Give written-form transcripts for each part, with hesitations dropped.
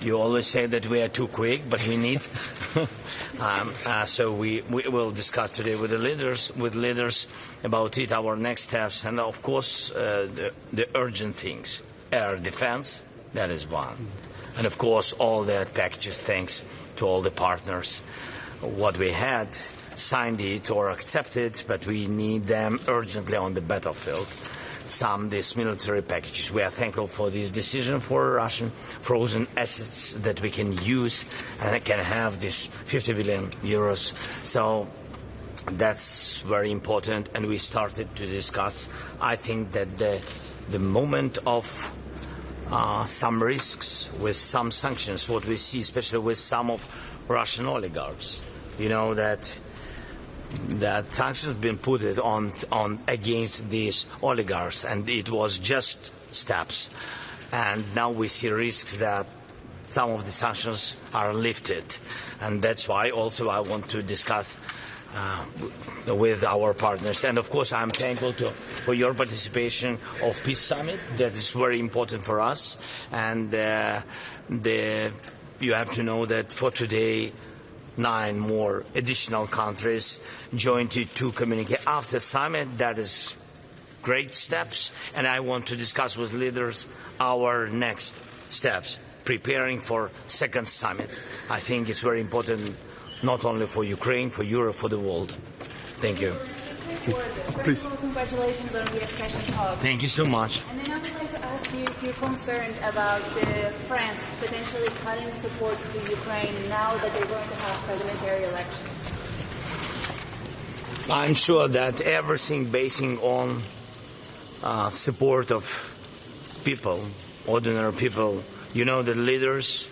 You always say that we are too quick, but we need. So we will discuss today with the leaders about it, our next steps, and of course the urgent things: air defense, that is one, and of course all the packages. Thanks to all the partners, what we had signed it or accepted, but we need them urgently on the battlefield. These military packages. We are thankful for this decision for Russian frozen assets that we can use and can have this 50 billion euros. So that's very important, and we started to discuss. I think that the moment of some risks with some sanctions, what we see, especially with some of Russian oligarchs, you know that sanctions have been put on against these oligarchs, and it was just steps. And now we see risks that some of the sanctions are lifted, and that's why also I want to discuss with our partners. And of course, I'm thankful for your participation of Peace Summit. That is very important for us. And you have to know that for today, 9 more additional countries joined to communicate after summit. That is great steps, and I want to discuss with leaders our next steps, preparing for second summit. I think it's very important, not only for Ukraine, for Europe, for the world. Thank you. First of all, congratulations on the accession talk. Thank you so much. And then I would like to ask you if you're concerned about France potentially cutting support to Ukraine now that they're going to have parliamentary elections. I'm sure that everything basing on support of people, ordinary people, you know, the leaders,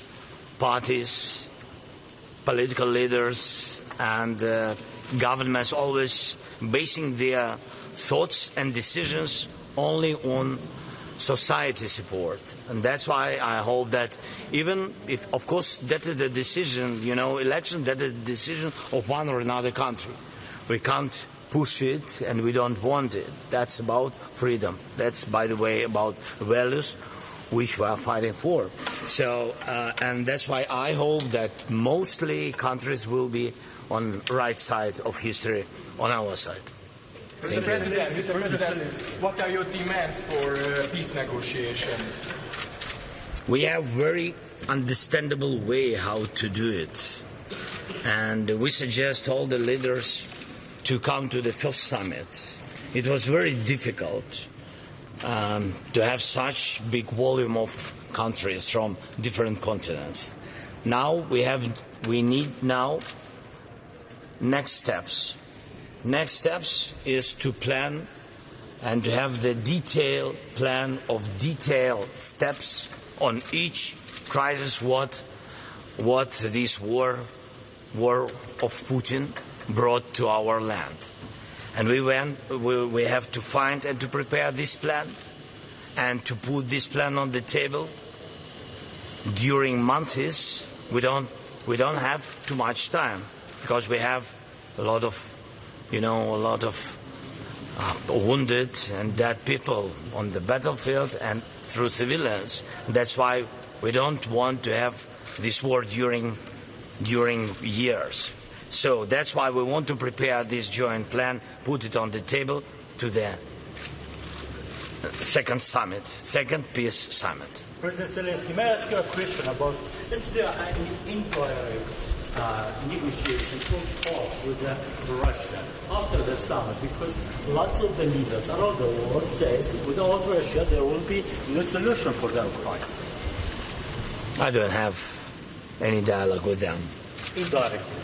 parties, political leaders, and governments always basing their thoughts and decisions only on society support. And that's why I hope that even if, of course, that is the decision, you know, election, that is the decision of one or another country. We can't push it, and we don't want it. That's about freedom. That's, by the way, about values which we are fighting for. So, and that's why I hope that mostly countries will be on the right side of history, on our side. Mr. President, what are your demands for peace negotiations? We have very understandable way how to do it, and we suggest all the leaders to come to the first summit. It was very difficult to have such big volume of countries from different continents. Now we need now next steps. Next steps is to plan and to have the detailed plan of detailed steps on each crisis, what this war of Putin brought to our land. And we have to find and to prepare this plan and to put this plan on the table during months. We don't have too much time, because we have a lot of wounded and dead people on the battlefield and through civilians. That's why we don't want to have this war during years. So that's why we want to prepare this joint plan, put it on the table to the second summit, second peace summit. President Zelensky, may I ask you a question about, is there any indirect negotiation talks with Russia after the summit? Because lots of the leaders around the world says without Russia there will be no solution for their crisis. I don't have any dialogue with them. Indirectly.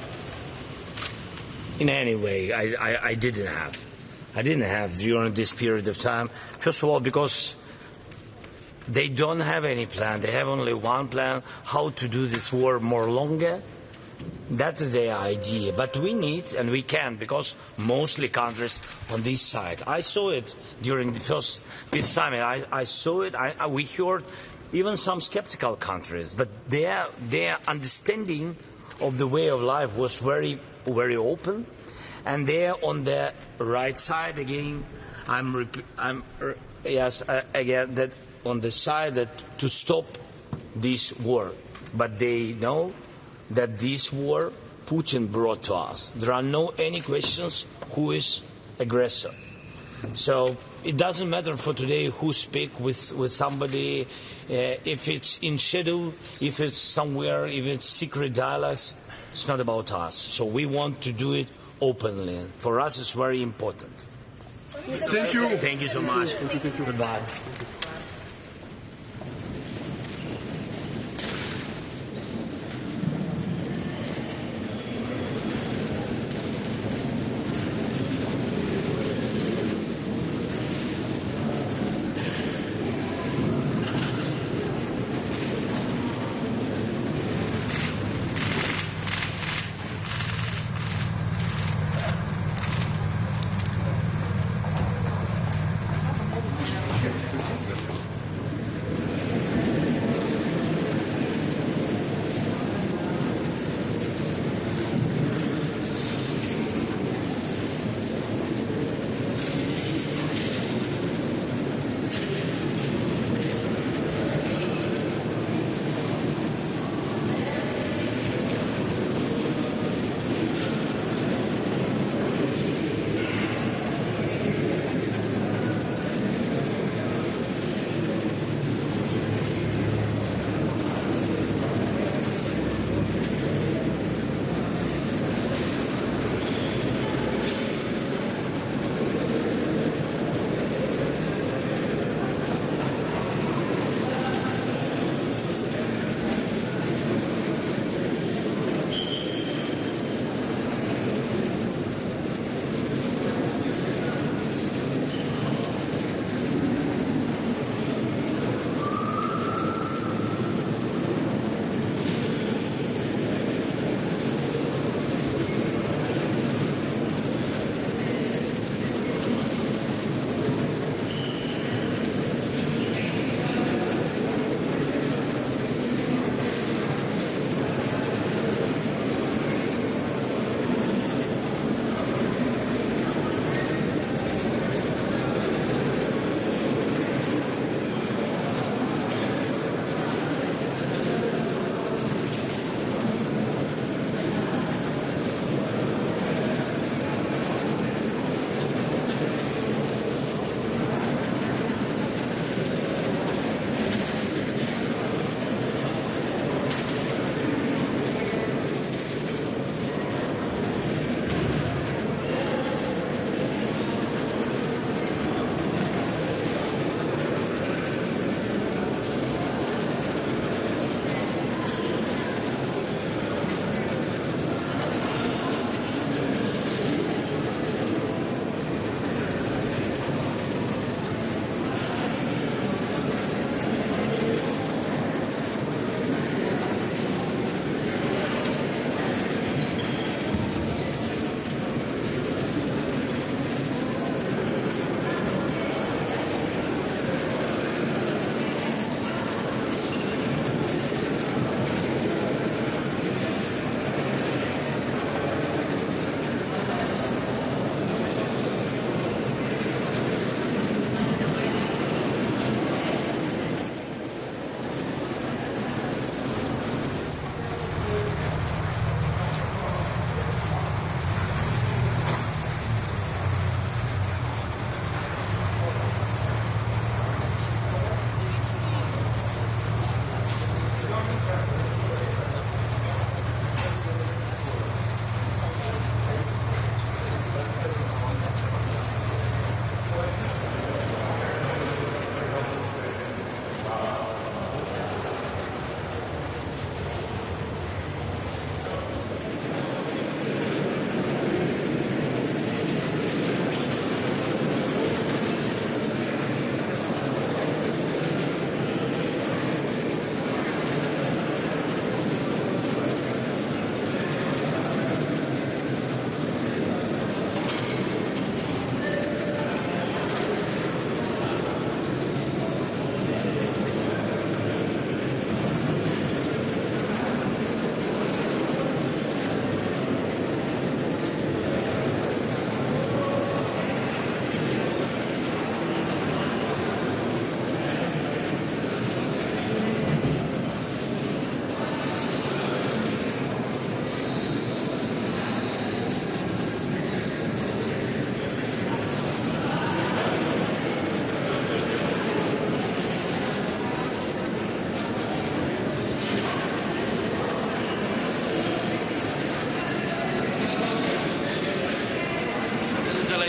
In any way, I didn't have. I didn't have during this period of time. First of all, because they don't have any plan. They have only one plan: how to do this war more longer. That's their idea. But we need, and we can, because mostly countries on this side. I saw it during the first peace summit. I saw it. We heard even some skeptical countries, but their understanding of the way of life was very, very open, and they're on the right side again. Again that on the side that to stop this war, but they know that this war Putin brought to us. There are no any questions who is aggressor. So it doesn't matter for today who speak with somebody, if it's in shadow, if it's somewhere, if it's secret dialogues. It's not about us. So we want to do it openly. For us, it's very important. Thank you. Thank you so much. Goodbye.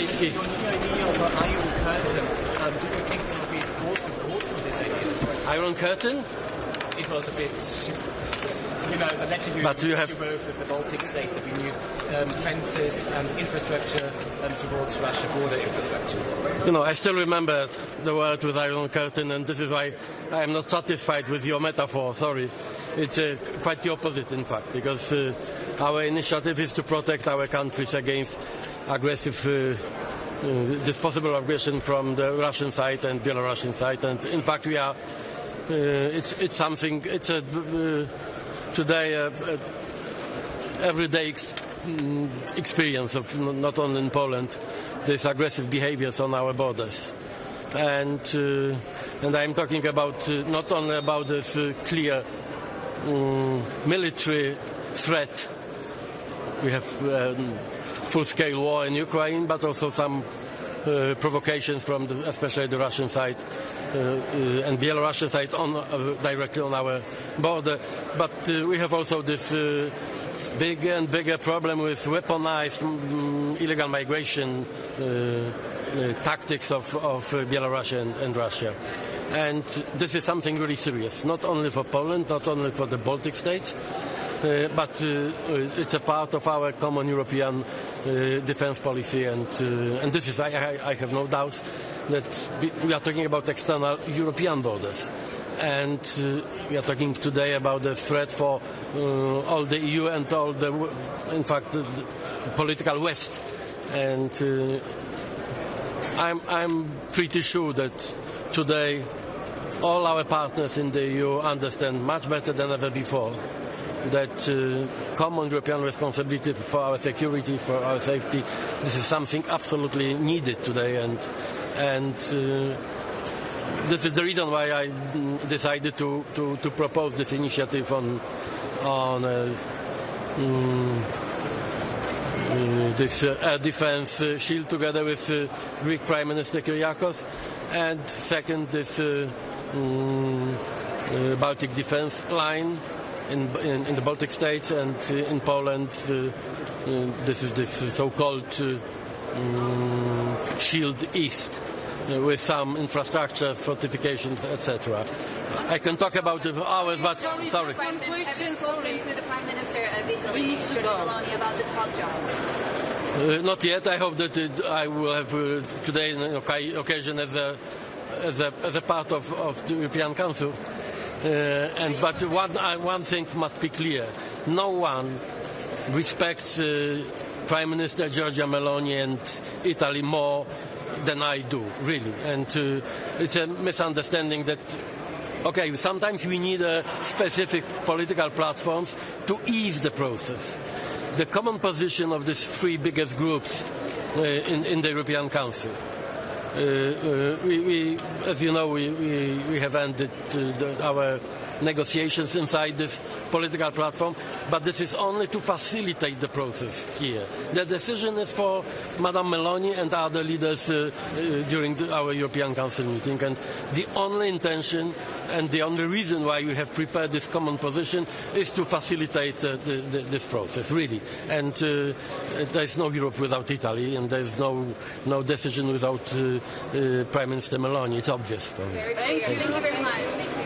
Malejski. On the idea of an Iron Curtain, do you think there will be broad support for this idea? Iron Curtain? It was a bit, the letter you wrote with the Baltic states that we need fences and infrastructure towards Russia, border infrastructure. I still remember the word with Iron Curtain, and this is why I am not satisfied with your metaphor, sorry. It's quite the opposite, in fact, because our initiative is to protect our countries against aggressive, this possible aggression from the Russian side and Belarusian side, and in fact we are, it's something, it's today everyday experience of not only in Poland, these aggressive behaviors on our borders. And I'm talking about not only about this clear military threat. We have full-scale war in Ukraine, but also some provocations from especially the Russian side and Belarusian side directly on our border. But we have also this bigger and bigger problem with weaponized illegal migration tactics of Belarus and Russia. And this is something really serious, not only for Poland, not only for the Baltic states, but it's a part of our common European defense policy. And this is, I have no doubts that we are talking about external European borders. And we are talking today about the threat for all the EU and all the, in fact, the political West. And I'm pretty sure that today all our partners in the EU understand much better than ever before that common European responsibility for our security, for our safety, this is something absolutely needed today. And this is the reason why I decided to propose this initiative on this air defense shield together with Greek Prime Minister Kyriakos, and second this Baltic defense line in the Baltic states, and in Poland this is this so-called Shield East, with some infrastructure, fortifications, etc. I can talk about it for hours, but sorry. Have you spoken to the Prime Minister of Italy, Giorgia Meloni, about the top jobs? Not yet. I hope that I will have today an occasion as a part of the European Council. But one thing must be clear: no one respects Prime Minister Giorgia Meloni and Italy more than I do, really. And it's a misunderstanding that, okay, sometimes we need specific political platforms to ease the process. The common position of these three biggest groups in the European Council. We, as you know, we have ended our negotiations inside this political platform, but this is only to facilitate the process here. The decision is for Madame Meloni and other leaders during our European Council meeting, and the only intention and the only reason why we have prepared this common position is to facilitate this process, really. And there is no Europe without Italy, and there is no decision without Prime Minister Meloni. It's obvious for me. Very clear. Thank you very much. Thank you.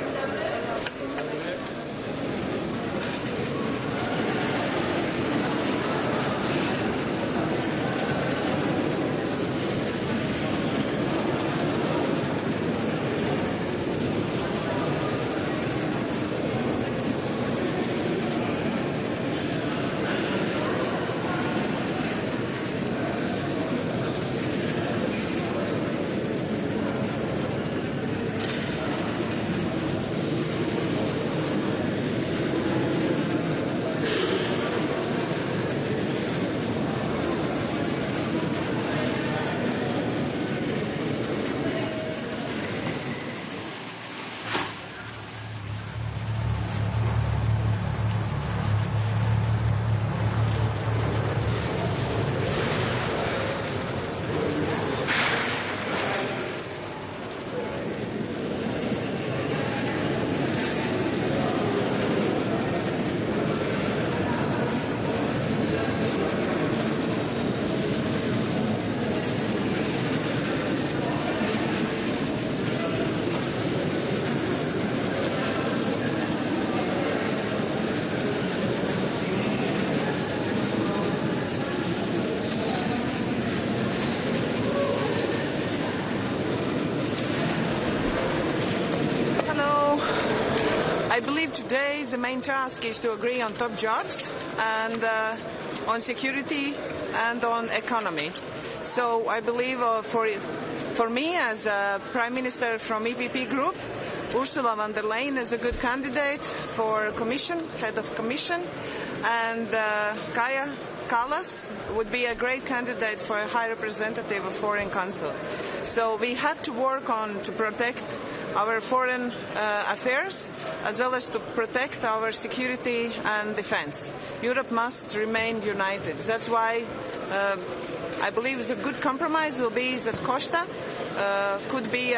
today the main task is to agree on top jobs and on security and on economy. So I believe for me as a Prime Minister from EPP Group, Ursula von der Leyen is a good candidate for Commission, head of Commission, and Kaja Kallas would be a great candidate for a High Representative of Foreign Council. So we have to work on to protect our foreign affairs as well as to protect our security and defense. Europe must remain united. That's why I believe a good compromise will be that Costa could be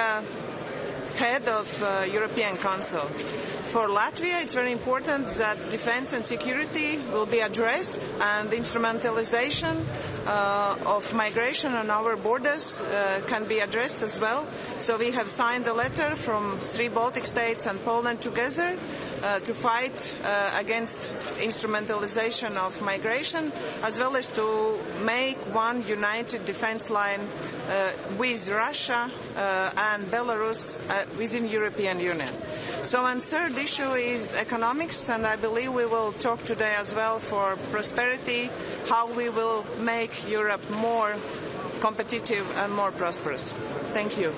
head of European Council. For Latvia, it's very important that defense and security will be addressed, and instrumentalization of migration on our borders can be addressed as well. So we have signed a letter from 3 Baltic states and Poland together to fight against instrumentalization of migration, as well as to make one united defense line with Russia and Belarus within European Union. So, and third issue is economics, and I believe we will talk today as well for prosperity, how we will make Europe more competitive and more prosperous. Thank you.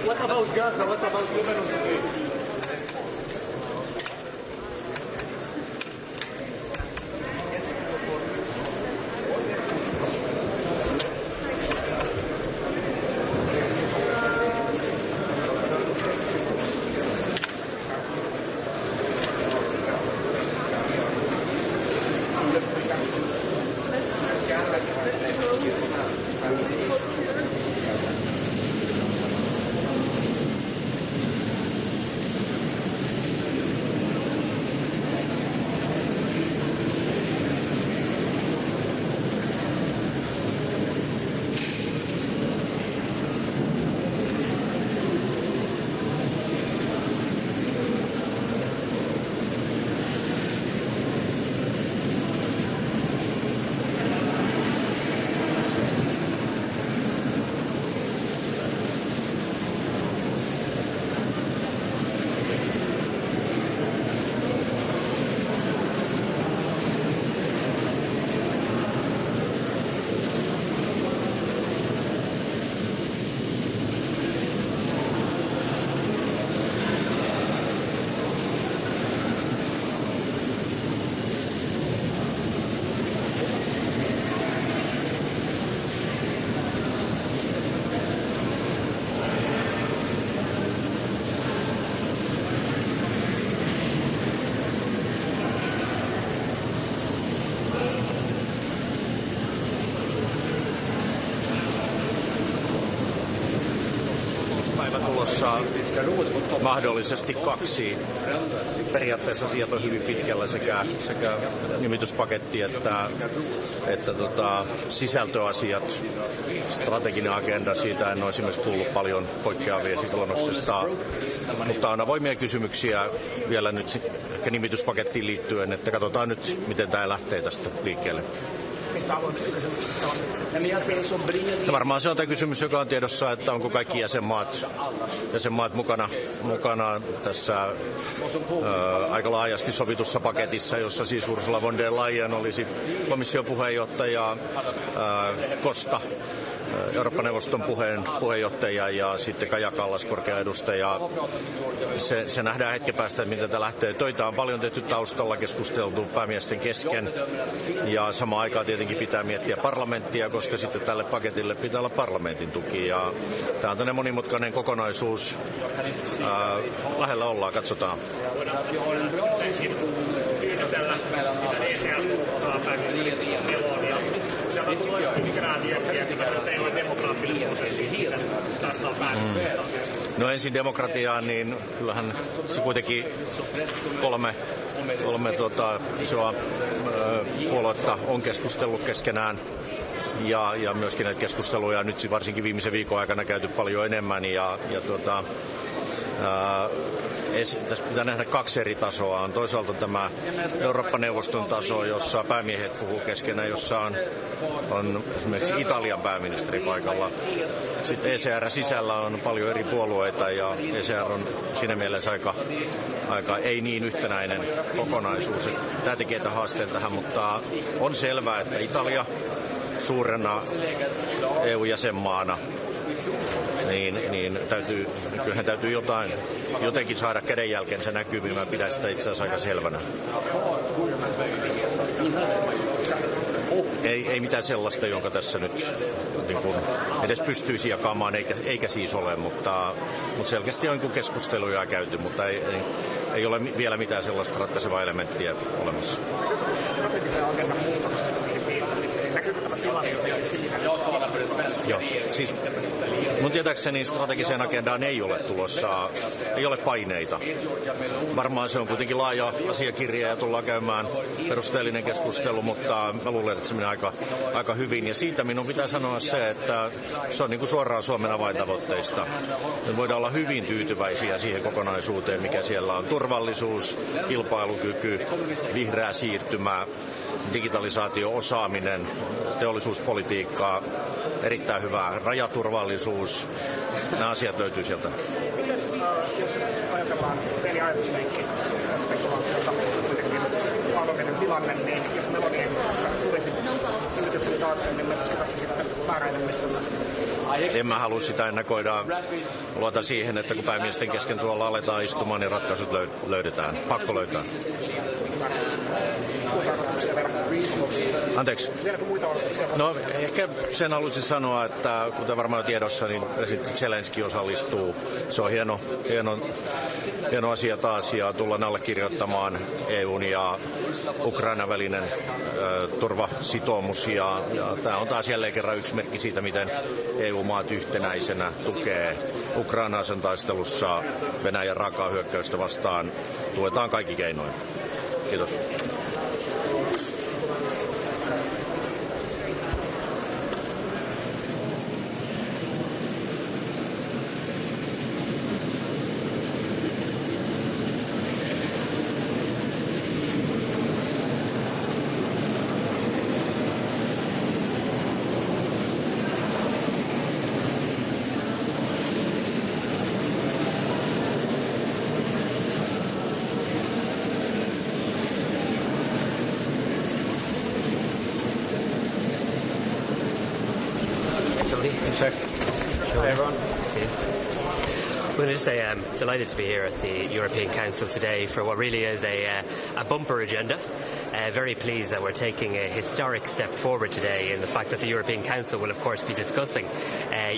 What about Gaza? What about Lebanon today? Mahdollisesti 2. Periaatteessa sieltä on hyvin pitkällä sekä nimityspaketti että sisältöasiat, strateginen agenda. Siitä en ole esimerkiksi kuullut paljon poikkeavia luonnoksesta, mutta on avoimia kysymyksiä vielä nyt ehkä nimityspakettiin liittyen, että katsotaan nyt miten tämä lähtee tästä liikkeelle. No varmaan se on tämä kysymys, joka on tiedossa, että onko kaikki jäsenmaat mukana tässä aika laajasti sovitussa paketissa, jossa siis Ursula von der Leyen olisi komission puheenjohtaja, Costa Eurooppa-neuvoston puheenjohtaja ja sitten Kaja Kallas korkea edustaja. Se nähdään hetken päästä, miten tämä lähtee. Töitä on paljon tehty taustalla, keskusteltu päämiesten kesken ja samaan aikaan tietenkin pitää miettiä parlamenttia, koska sitten tälle paketille pitää olla parlamentin tuki. Ja tämä on tämmöinen monimutkainen kokonaisuus. Lähellä ollaan, katsotaan. No ensin demokratiaan, niin kyllähän se kuitenkin kolme isoa puoluetta on keskustellut keskenään ja myöskin näitä keskusteluja nyt varsinkin viimeisen viikon aikana käyty paljon enemmän tässä pitää nähdä 2 eri tasoa. On toisaalta tämä Eurooppa-neuvoston taso, jossa päämiehet puhuu keskenään, jossa on esimerkiksi Italian pääministeri paikalla. Sitten ECR sisällä on paljon eri puolueita ja ECR on siinä mielessä aika ei niin yhtenäinen kokonaisuus. Tämä tekee tämän haasteen tähän, mutta on selvää, että Italia suurena EU-jäsenmaana niin kyllähän täytyy jotenkin saada kädenjälkensä näkyviin. Mä pidän sitä itse asiassa aika selvänä. Ei mitään sellaista, jonka tässä nyt niin kuin edes pystyisi jakamaan, eikä siis ole, mutta selkeästi on keskusteluja käyty, mutta ei ole vielä mitään sellaista ratkaisevaa elementtiä olemassa. Joo, siis mun tietääkseni strategiseen agendaan ei ole tulossa, ei ole paineita. Varmaan se on kuitenkin laaja asiakirja ja tullaan käymään perusteellinen keskustelu, mutta mä luulen, että se menee aika hyvin. Ja siitä minun pitää sanoa se, että se on niin kuin suoraan Suomen avaintavoitteista. Me voidaan olla hyvin tyytyväisiä siihen kokonaisuuteen, mikä siellä on. Turvallisuus, kilpailukyky, vihreä siirtymä, digitalisaatio, osaaminen, teollisuuspolitiikkaa, erittäin hyvä rajaturvallisuus. Nämä asiat löytyy sieltä. Miten, jos ajatellaan pieni ajatusleikki, spekulaatiota, kuitenkin mahdollinen tilanne, niin jos Melonien kanssa tulisi ylityksen taakse, niin menettäisi sitten määräenemmistöllä? En mä halua sitä ennakoida. Luotan siihen, että kun päämiesten kesken tuolla aletaan istumaan, niin ratkaisut löydetään. Pakko löytää. Anteeksi. No ehkä sen haluaisin sanoa, että kuten varmaan tiedossa, niin presidentti Zelenski osallistuu. Se on hieno asia taas ja tullaan allekirjoittamaan EUn ja Ukrainan välinen turvasitoumus. Ja tämä on taas jälleen kerran yksi merkki siitä, miten EU-maat yhtenäisenä tukee Ukrainaa sen taistelussa Venäjän raakaa hyökkäystä vastaan. Tuetaan kaikki keinoin. Kiitos. Hi everyone. See you. I'm going to just say I'm delighted to be here at the European Council today for what really is a bumper agenda. Very pleased that we're taking a historic step forward today in the fact that the European Council will of course be discussing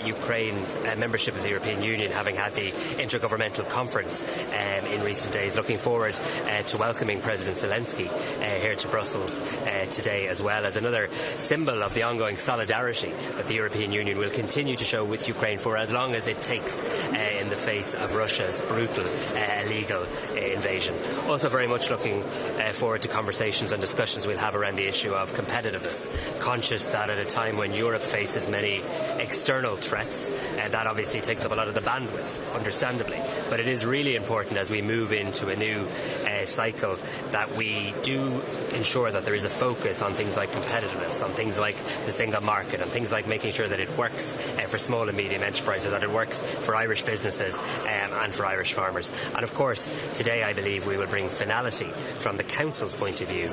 Ukraine's membership of the European Union, having had the intergovernmental conference in recent days. Looking forward to welcoming President Zelensky here to Brussels today, as well as another symbol of the ongoing solidarity that the European Union will continue to show with Ukraine for as long as it takes in the face of Russia's brutal illegal invasion. Also very much looking forward to conversations and discussions we'll have around the issue of competitiveness, conscious that at a time when Europe faces many external threats, and that obviously takes up a lot of the bandwidth, understandably, but it is really important as we move into a new cycle that we do ensure that there is a focus on things like competitiveness, on things like the single market, on things like making sure that it works for small and medium enterprises, that it works for Irish businesses and for Irish farmers. And of course, today I believe we will bring finality from the Council's point of view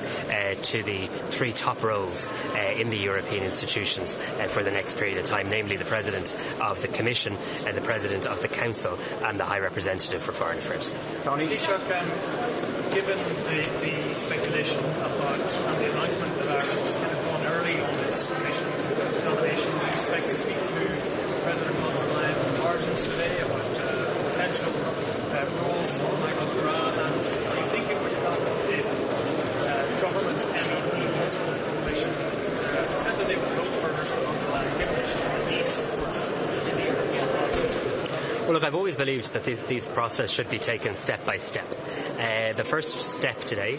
to the three top roles in the European institutions for the next period of time, namely the President of the Commission, the President of the Council and the High Representative for Foreign Affairs. Tony? Given the speculation about the announcement that Ireland was kind of gone early on its Commission nomination, do you expect to speak to President von der Leyen and margins today about potential roles for Michael Grant? And do you think it would help if government MEPs for the Commission said that they would vote for Ursula von der Leyen, given that she needs support in the European Parliament? Well, look, I've always believed that this process should be taken step by step. The first step today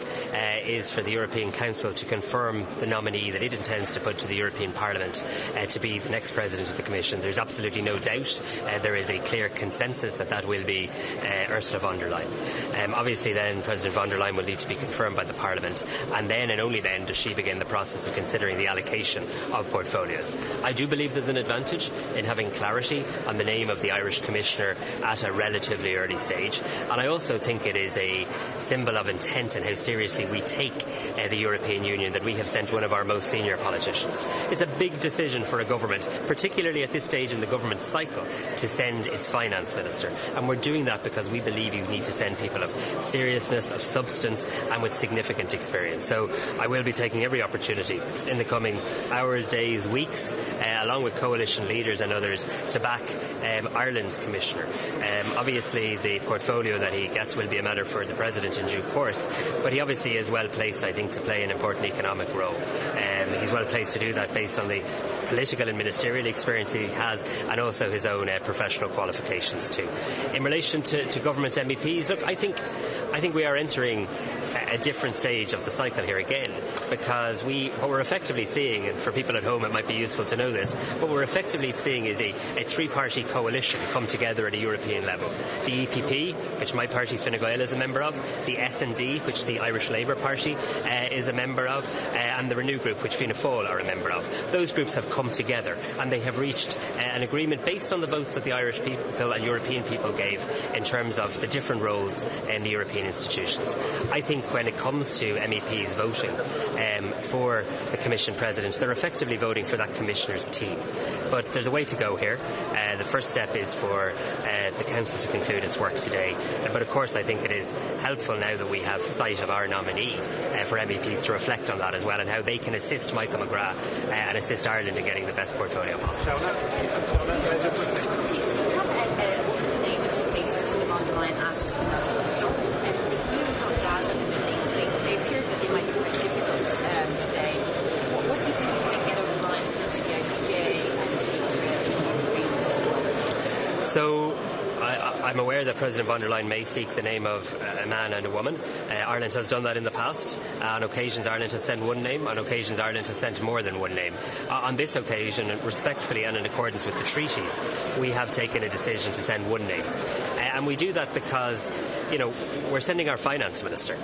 is for the European Council to confirm the nominee that it intends to put to the European Parliament to be the next President of the Commission. There's absolutely no doubt. There is a clear consensus that will be Ursula von der Leyen. Obviously then President von der Leyen will need to be confirmed by the Parliament, and then and only then does she begin the process of considering the allocation of portfolios. I do believe there's an advantage in having clarity on the name of the Irish Commissioner at a relatively early stage, and I also think it is a symbol of intent and how seriously we take the European Union that we have sent one of our most senior politicians. It's a big decision for a government, particularly at this stage in the government cycle, to send its finance minister, and we're doing that because we believe you need to send people of seriousness, of substance, and with significant experience. So I will be taking every opportunity in the coming hours, days, weeks, along with coalition leaders and others, to back Ireland's Commissioner. Obviously the portfolio that he gets will be a matter for the President in due course, but he obviously is well placed, I think, to play an important economic role. He's well placed to do that based on the political and ministerial experience he has, and also his own professional qualifications too. In relation to government MEPs, look, I think we are entering a different stage of the cycle here again, because what we're effectively seeing, and for people at home it might be useful to know this, what we're effectively seeing is a three-party coalition come together at a European level. The EPP, which my party Fine Gael is a member of, the S&D, which the Irish Labour Party is a member of, and the Renew Group, which Fianna Fáil are a member of. Those groups have come together and they have reached an agreement based on the votes that the Irish people and European people gave in terms of the different roles in the European institutions. I think when it comes to MEPs voting for the Commission President, they're effectively voting for that Commissioner's team. But there's a way to go here. The first step is for the Council to conclude its work today. But of course I think it is helpful now that we have sight of our nominee for MEPs to reflect on that as well, and how they can assist Michael McGrath and assist Ireland in getting the best portfolio possible. So I'm aware that President von der Leyen may seek the name of a man and a woman. Ireland has done that in the past. On occasions Ireland has sent one name, on occasions Ireland has sent more than one name. On this occasion, respectfully and in accordance with the treaties, we have taken a decision to send one name. And we do that because, we're sending our finance minister.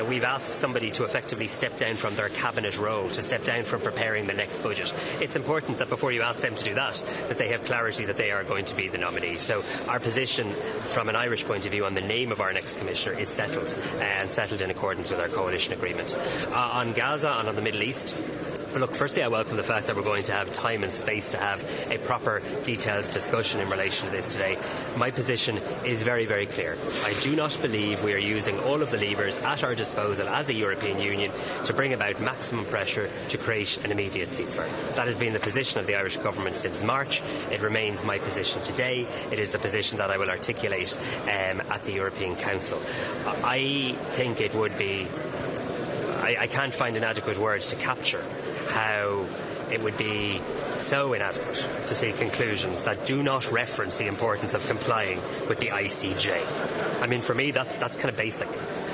We've asked somebody to effectively step down from their cabinet role, to step down from preparing the next budget. It's important that before you ask them to do that they have clarity that they are going to be the nominee. So our position from an Irish point of view on the name of our next commissioner is settled, and settled in accordance with our coalition agreement. On Gaza and on the Middle East, look, firstly I welcome the fact that we're going to have time and space to have a proper detailed discussion in relation to this today. My position is very, very clear. I do not believe we are using all of the levers at our disposal as a European Union to bring about maximum pressure to create an immediate ceasefire. That has been the position of the Irish government since March. It remains my position today. It is the position that I will articulate at the European Council. I think it would be... I can't find an adequate word to capture how it would be so inadequate to see conclusions that do not reference the importance of complying with the ICJ. I mean, for me, that's kind of basic.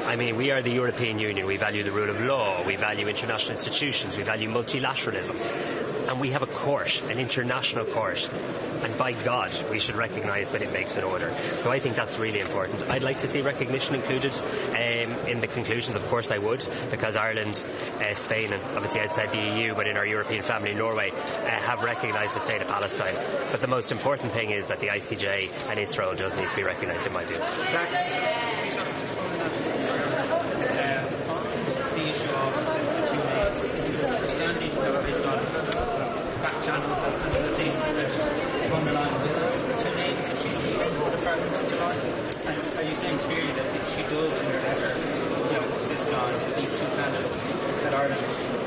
I mean, we are the European Union. We value the rule of law. We value international institutions. We value multilateralism. And we have a court, an international court. And by God, we should recognise when it makes an order. So I think that's really important. I'd like to see recognition included in the conclusions. Of course I would, because Ireland, Spain, and obviously outside the EU, but in our European family, Norway, have recognised the state of Palestine. But the most important thing is that the ICJ and its role does need to be recognised, in my view. Channels and other things that von der Leyen did. Two names if she's leaving the Parliament in July. And are you saying clearly that if she does in her letter, insist on these two candidates, that Ireland,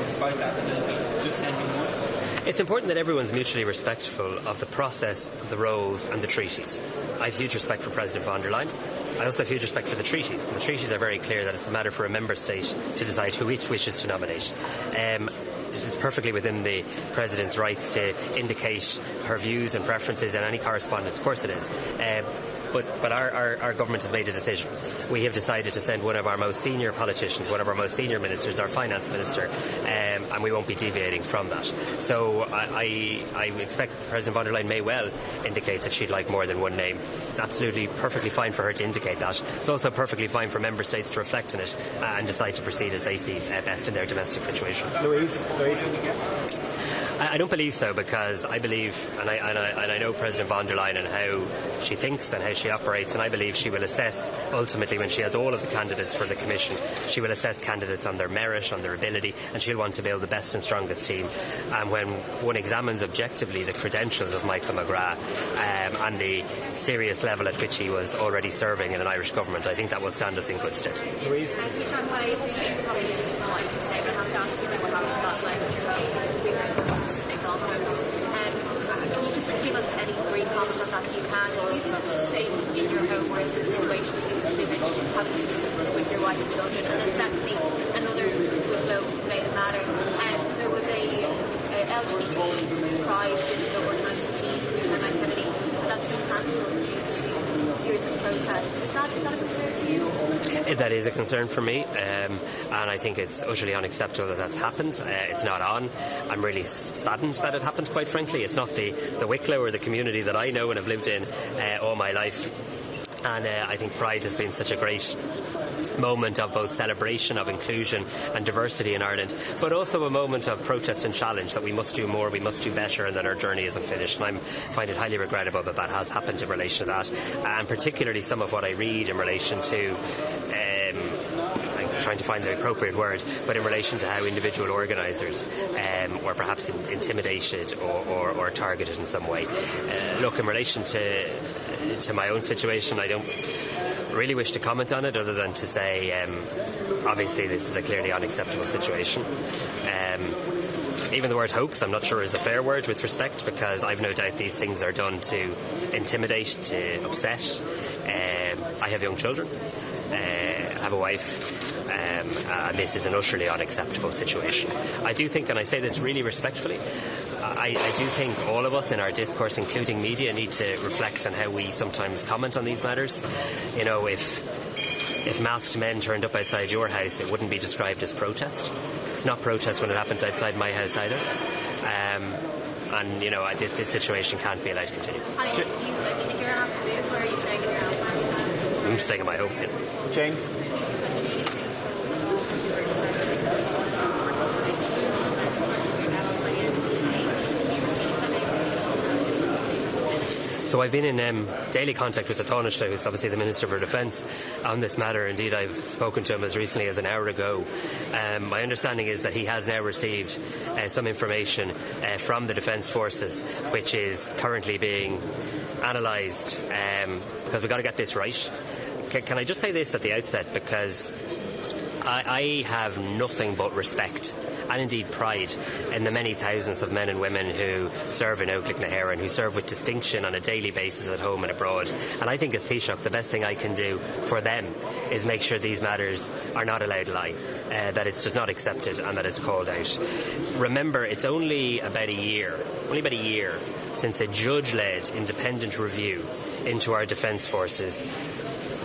despite that, will be just sending one? It's important that everyone's mutually respectful of the process, the roles and the treaties. I have huge respect for President von der Leyen. I also have huge respect for the treaties. And the treaties are very clear that it's a matter for a member state to decide who it wishes to nominate. It's perfectly within the President's rights to indicate her views and preferences in any correspondence. Of course it is. But our government has made a decision. We have decided to send one of our most senior politicians, one of our most senior ministers, our finance minister, and we won't be deviating from that. So I expect President von der Leyen may well indicate that she'd like more than one name. It's absolutely perfectly fine for her to indicate that. It's also perfectly fine for member states to reflect on it and decide to proceed as they see best in their domestic situation. Louise? I don't believe so, because I believe, and I know President von der Leyen and how she thinks and how she operates, and I believe she will assess, ultimately, when she has all of the candidates for the Commission, she will assess candidates on their merit, on their ability, and she'll want to build the best and strongest team. And when one examines objectively the credentials of Michael McGrath and the serious level at which he was already serving in an Irish government, I think that will stand us in good stead. Louise? Give us any brief comment on that if you can. Do you feel safe in your home, or is the situation that you envisage having to do with your wife and children? And then secondly, another related matter, there was a LGBT pride disco organised for teens in your time activity, but that's been cancelled due to fears of protests. Is that a concern for you? That is a concern for me, and I think it's utterly unacceptable that that's happened. It's not on. I'm really saddened that it happened, quite frankly. It's not the Wicklow or the community that I know and have lived in all my life. And I think Pride has been such a great moment of both celebration of inclusion and diversity in Ireland, but also a moment of protest and challenge that we must do more, we must do better, and that our journey isn't finished. And I find it highly regrettable that that has happened in relation to that, and particularly some of what I read in relation to trying to find the appropriate word, but in relation to how individual organisers were perhaps intimidated or targeted in some way. Look, in relation to my own situation, I don't really wish to comment on it, other than to say obviously this is a clearly unacceptable situation. Even the word hoax, I'm not sure is a fair word with respect, because I've no doubt these things are done to intimidate, to upset. I have young children, I have a wife, and this is an utterly unacceptable situation. I do think, and I say this really respectfully, I do think all of us in our discourse, including media, need to reflect on how we sometimes comment on these matters. You know, if masked men turned up outside your house, it wouldn't be described as protest. It's not protest when it happens outside my house either. And, you know, this situation can't be allowed to continue. Honey, do you think you're going to have to move, or are you staying in your house? I'm staying at my home. Yeah. Jane? So I've been in daily contact with the Taoiseach, who's obviously the Minister for Defence, on this matter. Indeed, I've spoken to him as recently as an hour ago. My understanding is that he has now received some information from the Defence Forces, which is currently being analysed, because we've got to get this right. Can I just say this at the outset, because I have nothing but respect and indeed pride in the many thousands of men and women who serve in Oakland Nahara and who serve with distinction on a daily basis at home and abroad. And I think as Taoiseach, the best thing I can do for them is make sure these matters are not allowed to lie, that it's just not accepted and that it's called out. Remember, it's only about a year since a judge-led independent review into our defence forces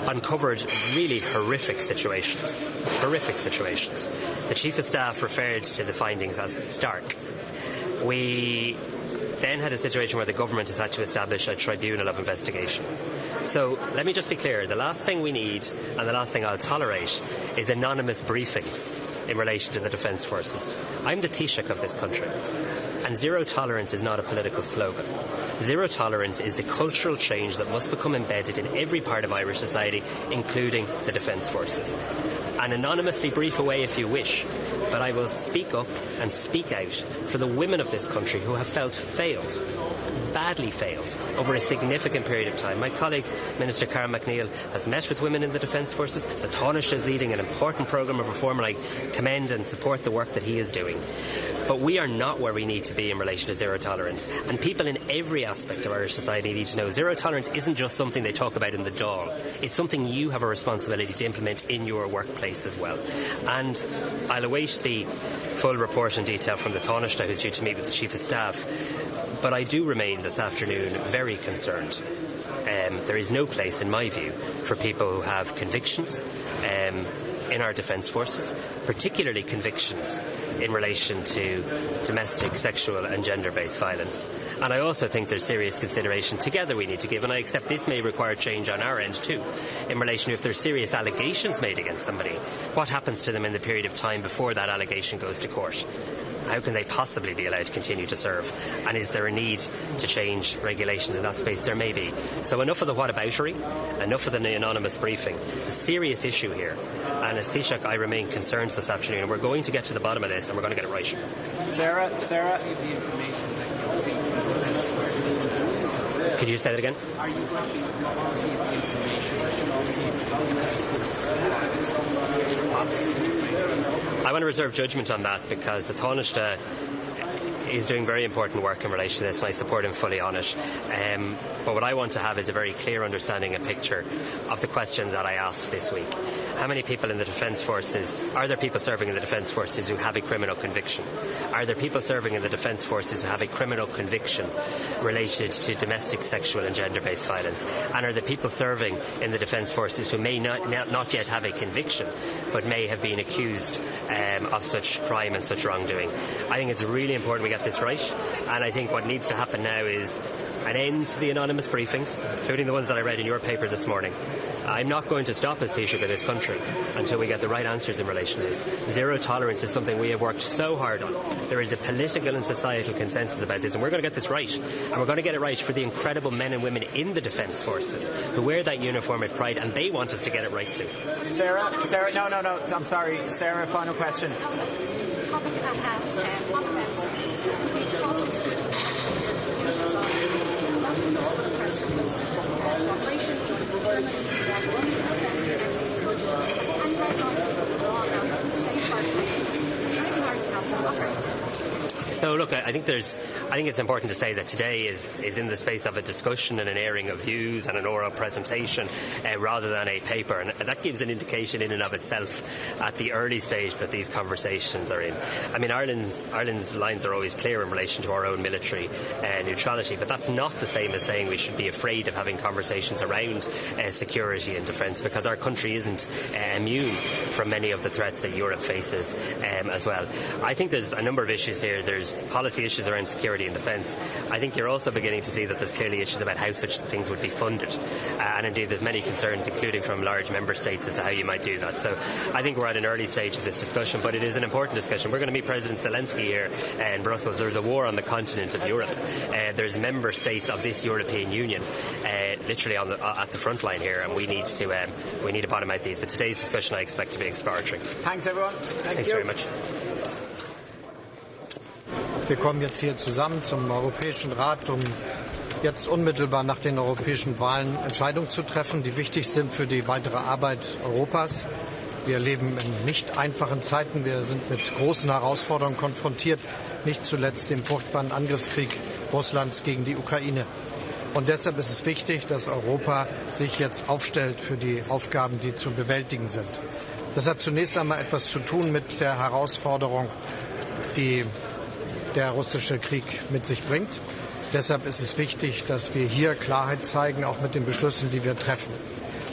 uncovered really horrific situations. The Chief of Staff referred to the findings as stark. We then had a situation where the government has had to establish a tribunal of investigation. So let me just be clear, the last thing we need and the last thing I'll tolerate is anonymous briefings in relation to the Defence Forces. I'm the Taoiseach of this country, and zero tolerance is not a political slogan. Zero tolerance is the cultural change that must become embedded in every part of Irish society, including the Defence Forces. And anonymously brief away if you wish, but I will speak up and speak out for the women of this country who have felt failed, badly failed, over a significant period of time. My colleague, Minister Karen McNeill, has met with women in the Defence Forces. The Taoiseach is leading an important programme of reform, and I commend and support the work that he is doing. But we are not where we need to be in relation to zero tolerance. And people in every aspect of Irish society need to know zero tolerance isn't just something they talk about in the Dáil. It's something you have a responsibility to implement in your workplace as well. And I'll await the full report in detail from the Taoiseach, who's due to meet with the Chief of Staff. But I do remain this afternoon very concerned There is no place, in my view, for people who have convictions in our defence forces, particularly convictions in relation to domestic, sexual and gender-based violence. And I also think there's serious consideration together we need to give, and I accept this may require change on our end too, in relation to if there's serious allegations made against somebody, what happens to them in the period of time before that allegation goes to court? How can they possibly be allowed to continue to serve? And is there a need to change regulations in that space? There may be. So enough of the whataboutery, enough of the anonymous briefing. It's a serious issue here. And as Taoiseach, I remain concerned this afternoon, and we're going to get to the bottom of this, and we're going to get it right. Sarah, the information that you received from the Defence Forces. Could you say that again? Are you going to be quality of the information that you received from the Defence Forces? I want to reserve judgment on that because the Taoiseach is doing very important work in relation to this, and I support him fully on it. But what I want to have is a very clear understanding and picture of the question that I asked this week. How many people in the Defence Forces, are there people serving in the Defence Forces who have a criminal conviction? Are there people serving in the Defence Forces who have a criminal conviction related to domestic, sexual and gender-based violence? And are there people serving in the Defence Forces who may not yet have a conviction, but may have been accused of such crime and such wrongdoing? I think it's really important we get this right, and I think what needs to happen now is an end to the anonymous briefings, including the ones that I read in your paper this morning. I'm not going to stop as Taoiseach of this country until we get the right answers in relation to this. Zero tolerance is something we have worked so hard on. There is a political and societal consensus about this, and we're going to get this right. And we're going to get it right for the incredible men and women in the Defence Forces who wear that uniform with pride, and they want us to get it right too. Sarah, no, I'm sorry. Sarah, final question. Topic at hand, on defence. We talked about operations, joint procurement, defence against the budget, and right now it's withdrawn now from the state part of things. Is there anything Ireland has to offer? So look, I think it's important to say that today is in the space of a discussion and an airing of views and an oral presentation rather than a paper, and that gives an indication in and of itself at the early stage that these conversations are in. I mean, Ireland's lines are always clear in relation to our own military neutrality, but that's not the same as saying we should be afraid of having conversations around security and defence, because our country isn't immune from many of the threats that Europe faces as well. I think there's a number of issues here. There's policy issues around security and defence. I think you're also beginning to see that there's clearly issues about how such things would be funded. And indeed there's many concerns, including from large member states, as to how you might do that. So I think we're at an early stage of this discussion, but it is an important discussion. We're going to meet President Zelensky here in Brussels. There's a war on the continent of Europe. There's member states of this European Union literally at the front line here, and we need to bottom out these. But today's discussion I expect to be exploratory. Thanks everyone. Thanks very much. Wir kommen jetzt hier zusammen zum Europäischen Rat, um jetzt unmittelbar nach den europäischen Wahlen Entscheidungen zu treffen, die wichtig sind für die weitere Arbeit Europas. Wir leben in nicht einfachen Zeiten. Wir sind mit großen Herausforderungen konfrontiert, nicht zuletzt dem furchtbaren Angriffskrieg Russlands gegen die Ukraine. Und deshalb ist es wichtig, dass Europa sich jetzt aufstellt für die Aufgaben, die zu bewältigen sind. Das hat zunächst einmal etwas zu tun mit der Herausforderung, die der russische Krieg mit sich bringt. Deshalb ist es wichtig, dass wir hier Klarheit zeigen, auch mit den Beschlüssen, die wir treffen.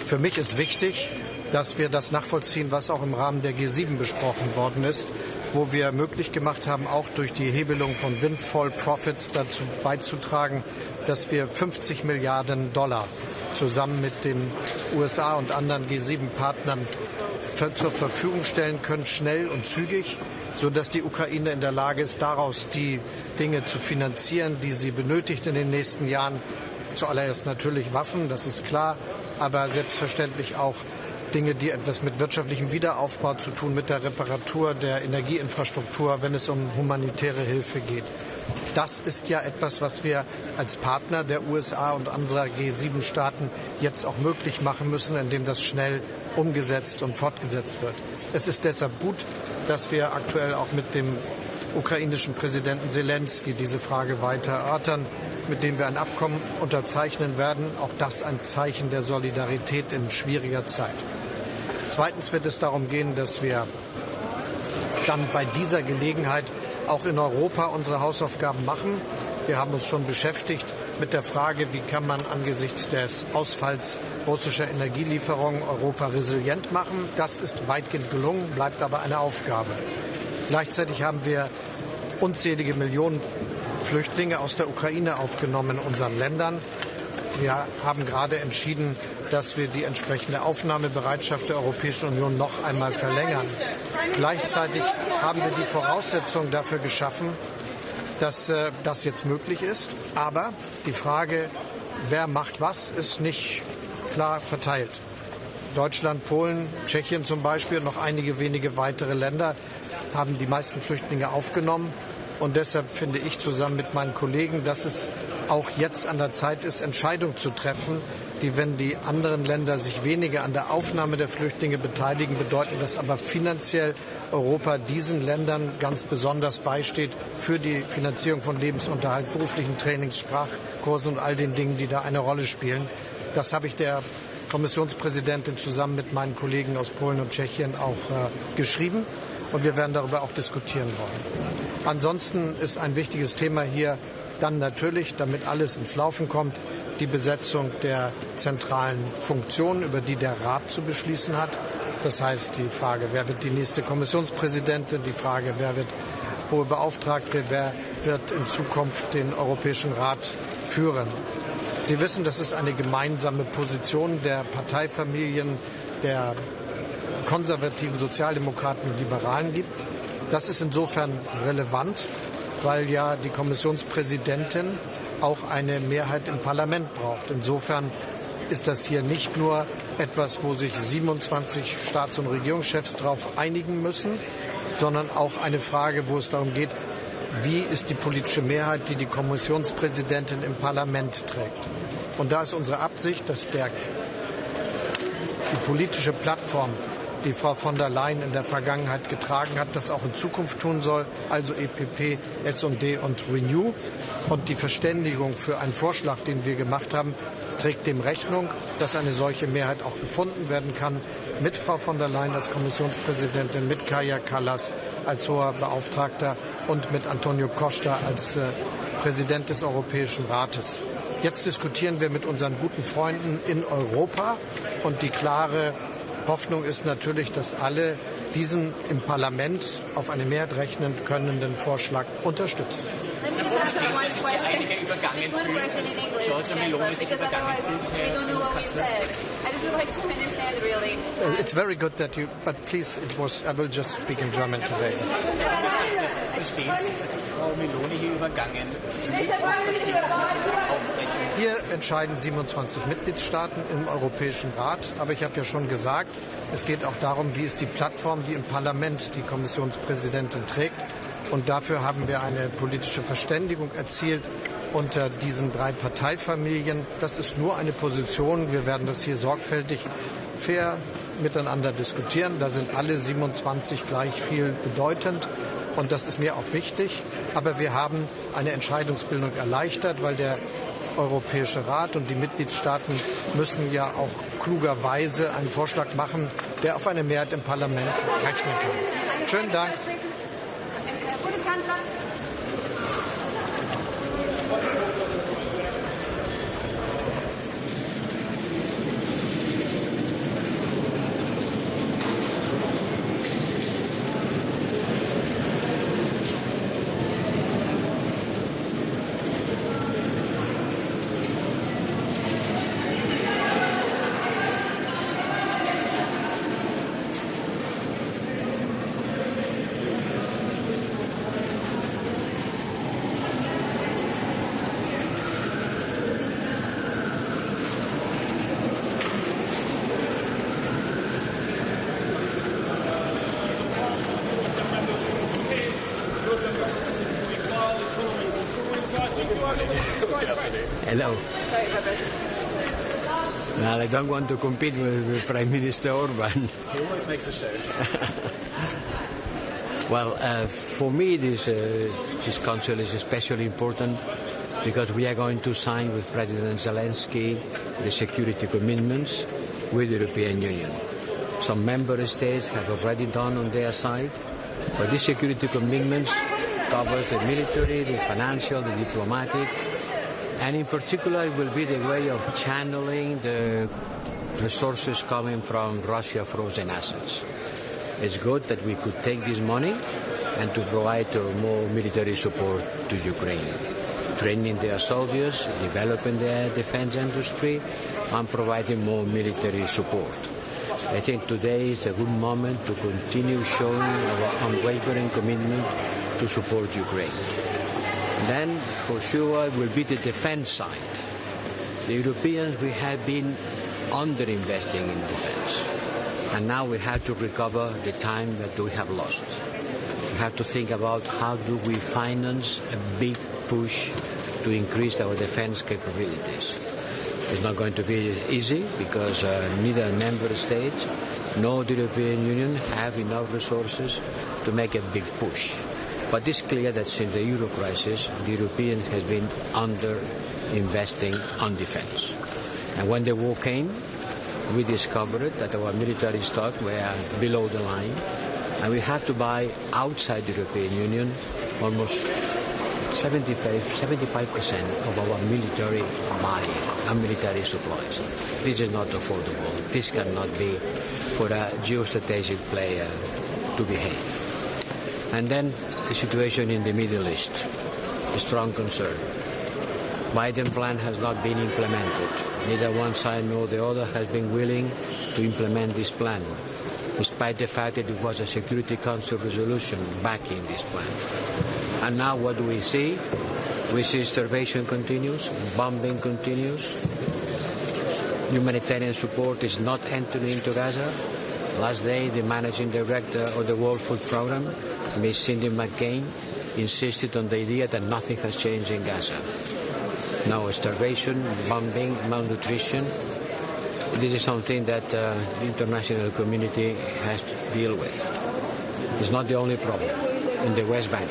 Für mich ist wichtig, dass wir das nachvollziehen, was auch im Rahmen der G7 besprochen worden ist, wo wir möglich gemacht haben, auch durch die Hebelung von Windfall Profits dazu beizutragen, dass wir 50 Milliarden Dollar zusammen mit den USA und anderen G7-Partnern zur Verfügung stellen können, schnell und zügig, sodass die Ukraine in der Lage ist, daraus die Dinge zu finanzieren, die sie benötigt in den nächsten Jahren. Zuallererst natürlich Waffen, das ist klar, aber selbstverständlich auch Dinge, die etwas mit wirtschaftlichem Wiederaufbau zu tun, mit der Reparatur der Energieinfrastruktur, wenn es um humanitäre Hilfe geht. Das ist ja etwas, was wir als Partner der USA und anderer G7-Staaten jetzt auch möglich machen müssen, indem das schnell umgesetzt und fortgesetzt wird. Es ist deshalb gut, dass wir aktuell auch mit dem ukrainischen Präsidenten Zelensky diese Frage weiter erörtern, mit dem wir ein Abkommen unterzeichnen werden. Auch das ein Zeichen der Solidarität in schwieriger Zeit. Zweitens wird es darum gehen, dass wir dann bei dieser Gelegenheit auch in Europa unsere Hausaufgaben machen. Wir haben uns schon beschäftigt mit der Frage, wie kann man angesichts des Ausfalls russischer Energielieferungen Europa resilient machen. Das ist weitgehend gelungen, bleibt aber eine Aufgabe. Gleichzeitig haben wir unzählige Millionen Flüchtlinge aus der Ukraine aufgenommen in unseren Ländern. Wir haben gerade entschieden, dass wir die entsprechende Aufnahmebereitschaft der Europäischen Union noch einmal verlängern. Gleichzeitig haben wir die Voraussetzungen dafür geschaffen, dass das jetzt möglich ist. Aber die Frage, wer macht was, ist nicht klar verteilt. Deutschland, Polen, Tschechien zum Beispiel und noch einige wenige weitere Länder haben die meisten Flüchtlinge aufgenommen. Und deshalb finde ich zusammen mit meinen Kollegen, dass es auch jetzt an der Zeit ist, Entscheidungen zu treffen, die, wenn die anderen Länder sich weniger an der Aufnahme der Flüchtlinge beteiligen, bedeuten, dass aber finanziell Europa diesen Ländern ganz besonders beisteht für die Finanzierung von Lebensunterhalt, beruflichen Trainings, Sprachkursen und all den Dingen, die da eine Rolle spielen. Das habe ich der Kommissionspräsidentin zusammen mit meinen Kollegen aus Polen und Tschechien auch geschrieben. Und wir werden darüber auch diskutieren wollen. Ansonsten ist ein wichtiges Thema hier dann natürlich, damit alles ins Laufen kommt, die Besetzung der zentralen Funktionen, über die der Rat zu beschließen hat. Das heißt, die Frage, wer wird die nächste Kommissionspräsidentin, die Frage, wer wird hohe Beauftragte, wer wird in Zukunft den Europäischen Rat führen. Sie wissen, dass es eine gemeinsame Position der Parteifamilien, der konservativen Sozialdemokraten und Liberalen gibt. Das ist insofern relevant, weil ja die Kommissionspräsidentin auch eine Mehrheit im Parlament braucht. Insofern ist das hier nicht nur etwas, wo sich 27 Staats- und Regierungschefs darauf einigen müssen, sondern auch eine Frage, wo es darum geht, wie ist die politische Mehrheit, die die Kommissionspräsidentin im Parlament trägt. Und da ist unsere Absicht, dass die politische Plattform, die Frau von der Leyen in der Vergangenheit getragen hat, das auch in Zukunft tun soll, also EPP, S&D und Renew. Und die Verständigung für einen Vorschlag, den wir gemacht haben, trägt dem Rechnung, dass eine solche Mehrheit auch gefunden werden kann, mit Frau von der Leyen als Kommissionspräsidentin, mit Kaja Kallas als hoher Beauftragter und mit Antonio Costa als Präsident des Europäischen Rates. Jetzt diskutieren wir mit unseren guten Freunden in Europa und die klare Hoffnung ist natürlich, dass alle diesen im Parlament auf eine Mehrheit rechnen könnenden Vorschlag unterstützen. It's very good that you, but please, I will just speak in German today. Verstehen Sie, dass Frau Meloni hier übergangen Hier entscheiden 27 Mitgliedstaaten im Europäischen Rat. Aber ich habe ja schon gesagt, es geht auch darum, wie ist die Plattform, die im Parlament die Kommissionspräsidentin trägt. Und dafür haben wir eine politische Verständigung erzielt unter diesen drei Parteifamilien. Das ist nur eine Position. Wir werden das hier sorgfältig, fair miteinander diskutieren. Da sind alle 27 gleich viel bedeutend. Und das ist mir auch wichtig. Aber wir haben eine Entscheidungsbildung erleichtert, weil der Europäische Rat und die Mitgliedstaaten müssen ja auch klugerweise einen Vorschlag machen, der auf eine Mehrheit im Parlament rechnen kann. Schönen Dank. Hello. Well, I don't want to compete with Prime Minister Orban. He always makes a show. Well, for me, this council is especially important because we are going to sign with President Zelensky the security commitments with the European Union. Some member states have already done on their side, but these security commitments covers the military, the financial, the diplomatic, And in particular, it will be the way of channeling the resources coming from Russia frozen assets. It's good that we could take this money and to provide more military support to Ukraine, training their soldiers, developing their defense industry, and providing more military support. I think today is a good moment to continue showing our unwavering commitment to support Ukraine. Then, for sure, it will be the defense side. The Europeans, we have been underinvesting in defense. And now we have to recover the time that we have lost. We have to think about how do we finance a big push to increase our defense capabilities. It's not going to be easy because neither member states nor the European Union have enough resources to make a big push. But it's clear that since the Euro crisis, the Europeans has been under-investing on defense. And when the war came, we discovered that our military stock were below the line, and we had to buy outside the European Union almost 75% of our military buying and military supplies. This is not affordable. This cannot be for a geostrategic player to behave. And then the situation in the Middle East, a strong concern. Biden plan has not been implemented. Neither one side nor the other has been willing to implement this plan, despite the fact that it was a Security Council resolution backing this plan. And now what do we see? We see starvation continues, bombing continues, humanitarian support is not entering into Gaza. Last day, the managing director of the World Food Programme, Ms. Cindy McCain, insisted on the idea that nothing has changed in Gaza. Now starvation, bombing, malnutrition. This is something that the international community has to deal with. It's not the only problem in the West Bank.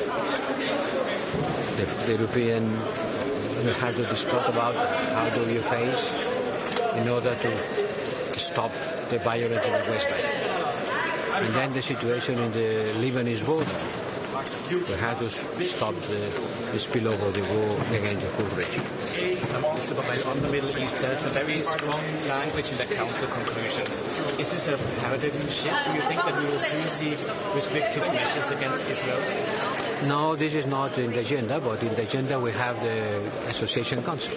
The European will have to discuss about how do you face in order to stop the violence in the West Bank. And then the situation in the Lebanese border. We have to stop the spillover of the war against the whole region. Mr. Borrell, on the Middle East, there's a very strong language in the Council conclusions. Is this a paradigm shift? Do you think that we will soon see restrictive measures against Israel? No, this is not in the agenda, but in the agenda we have the Association Council.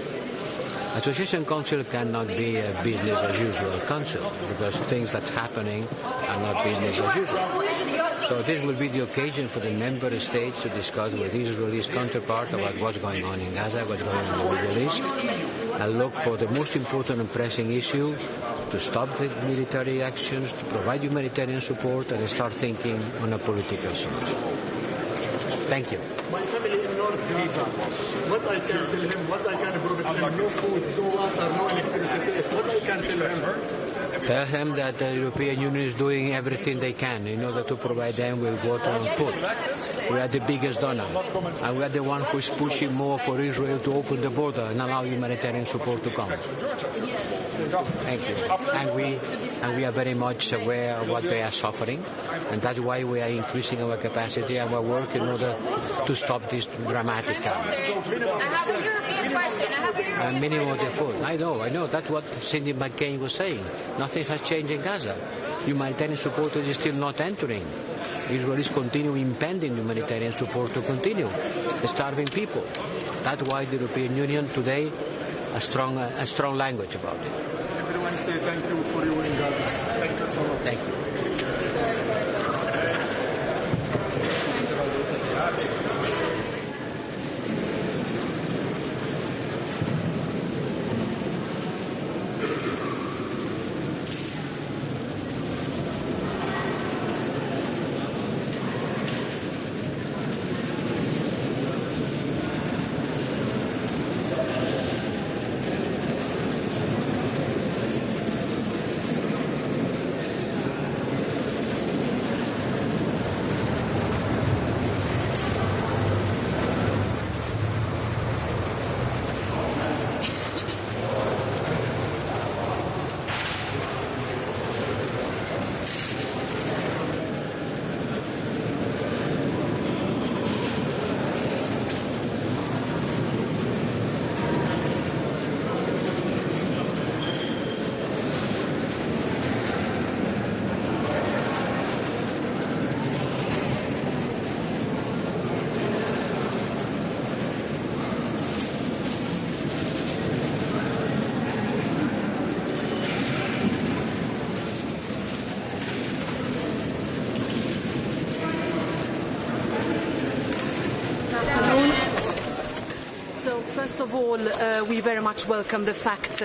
Association Council cannot be a business as usual council because things that's happening are not business as usual. So this will be the occasion for the member states to discuss with Israel's counterpart about what's going on in Gaza, what's going on in the Middle East, and look for the most important and pressing issue to stop the military actions, to provide humanitarian support, and start thinking on a political solution. Thank you. My family in North Gaza, what I can tell him, what I can promise him, no food, no water, no electricity, what I can tell him? Tell them that the European Union is doing everything they can in order to provide them with water and food. We are the biggest donor, and we are the one who is pushing more for Israel to open the border and allow humanitarian support to come. Thank you. And we are very much aware of what they are suffering, and that's why we are increasing our capacity and our work in order to stop this dramatic damage. I have a European question. And minimum of the food. I know. That's what Cindy McCain was saying. Nothing has changed in Gaza. Humanitarian support is still not entering. Israel is continuing impending humanitarian support to continue starving people. That's why the European Union today a strong language about it. Everyone say thank you for you in Gaza. Thank you so much. Thank you. first of all, we very much welcome the fact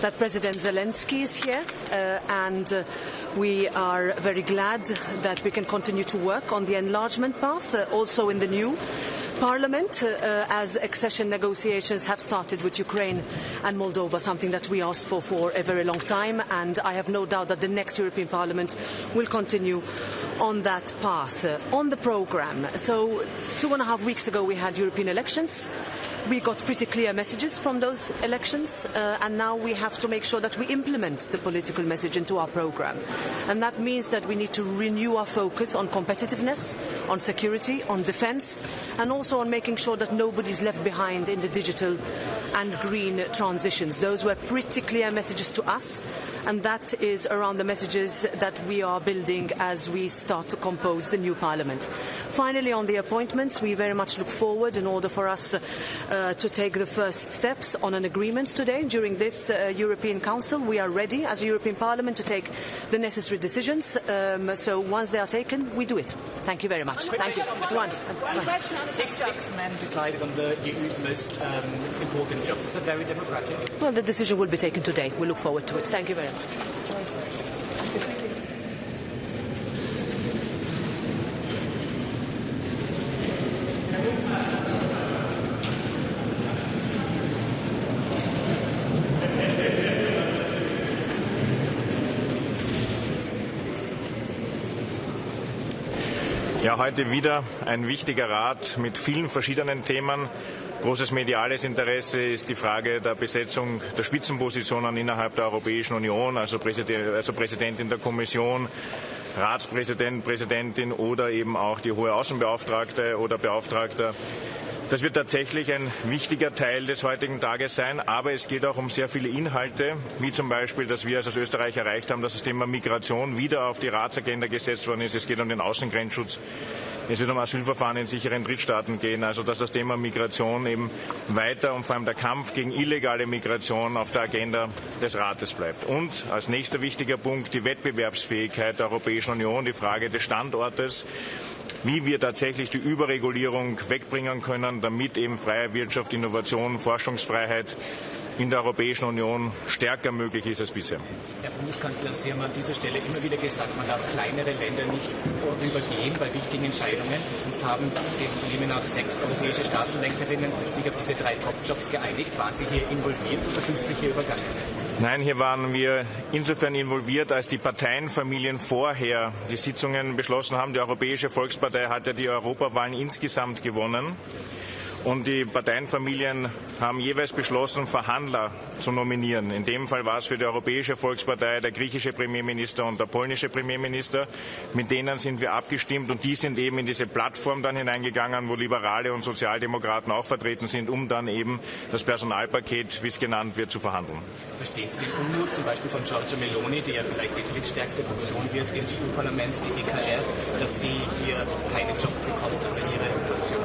that President Zelensky is here, and we are very glad that we can continue to work on the enlargement path, also in the new Parliament, as accession negotiations have started with Ukraine and Moldova, something that we asked for a very long time, and I have no doubt that the next European Parliament will continue on that path. On the programme, so 2.5 weeks ago we had European elections. We got pretty clear messages from those elections, and now we have to make sure that we implement the political message into our programme. And that means that we need to renew our focus on competitiveness, on security, on defence, and also on making sure that nobody is left behind in the digital and green transitions. Those were pretty clear messages to us, and that is around the messages that we are building as we start to compose the new Parliament. Finally, on the appointments, we very much look forward in order for us to take the first steps on an agreement today during this European Council. We are ready as a European Parliament to take the necessary decisions. So once they are taken, we do it. Thank you very much. Thank you. One question on six men decided on the EU's most important jobs. Is that very democratic? Well, the decision will be taken today. We look forward to it. Thank you very much. Ja, heute wieder ein wichtiger Rat mit vielen verschiedenen Themen. Großes mediales Interesse ist die Frage der Besetzung der Spitzenpositionen innerhalb der Europäischen Union, also Präsidentin der Kommission, Ratspräsident, Präsidentin oder eben auch die hohe Außenbeauftragte oder Beauftragter. Das wird tatsächlich ein wichtiger Teil des heutigen Tages sein, aber es geht auch um sehr viele Inhalte, wie zum Beispiel, dass wir als Österreich erreicht haben, dass das Thema Migration wieder auf die Ratsagenda gesetzt worden ist. Es geht um den Außengrenzschutz. Es wird um Asylverfahren in sicheren Drittstaaten gehen, also dass das Thema Migration eben weiter und vor allem der Kampf gegen illegale Migration auf der Agenda des Rates bleibt. Und als nächster wichtiger Punkt die Wettbewerbsfähigkeit der Europäischen Union, die Frage des Standortes, wie wir tatsächlich die Überregulierung wegbringen können, damit eben freie Wirtschaft, Innovation, Forschungsfreiheit in der Europäischen Union stärker möglich ist als bisher. Herr Bundeskanzler, Sie haben an dieser Stelle immer wieder gesagt, man darf kleinere Länder nicht übergehen bei wichtigen Entscheidungen. Uns haben demzufolge nach 6 europäische Staatenlenkerinnen sich auf diese 3 Top-Jobs geeinigt. Waren Sie hier involviert oder fühlen Sie sich hier übergangen? Nein, hier waren wir insofern involviert, als die Parteienfamilien vorher die Sitzungen beschlossen haben. Die Europäische Volkspartei hat ja die Europawahlen insgesamt gewonnen. Und die Parteienfamilien haben jeweils beschlossen, Verhandler zu nominieren. In dem Fall war es für die Europäische Volkspartei der griechische Premierminister und der polnische Premierminister. Mit denen sind wir abgestimmt und die sind eben in diese Plattform dann hineingegangen, wo Liberale und Sozialdemokraten auch vertreten sind, um dann eben das Personalpaket, wie es genannt wird, zu verhandeln. Verstehen Sie den Unmut zum Beispiel von Giorgia Meloni, die ja vielleicht die drittstärkste Fraktion wird im EU-Parlament, die EKR, dass sie hier keinen Job bekommt oder ihre Fraktion?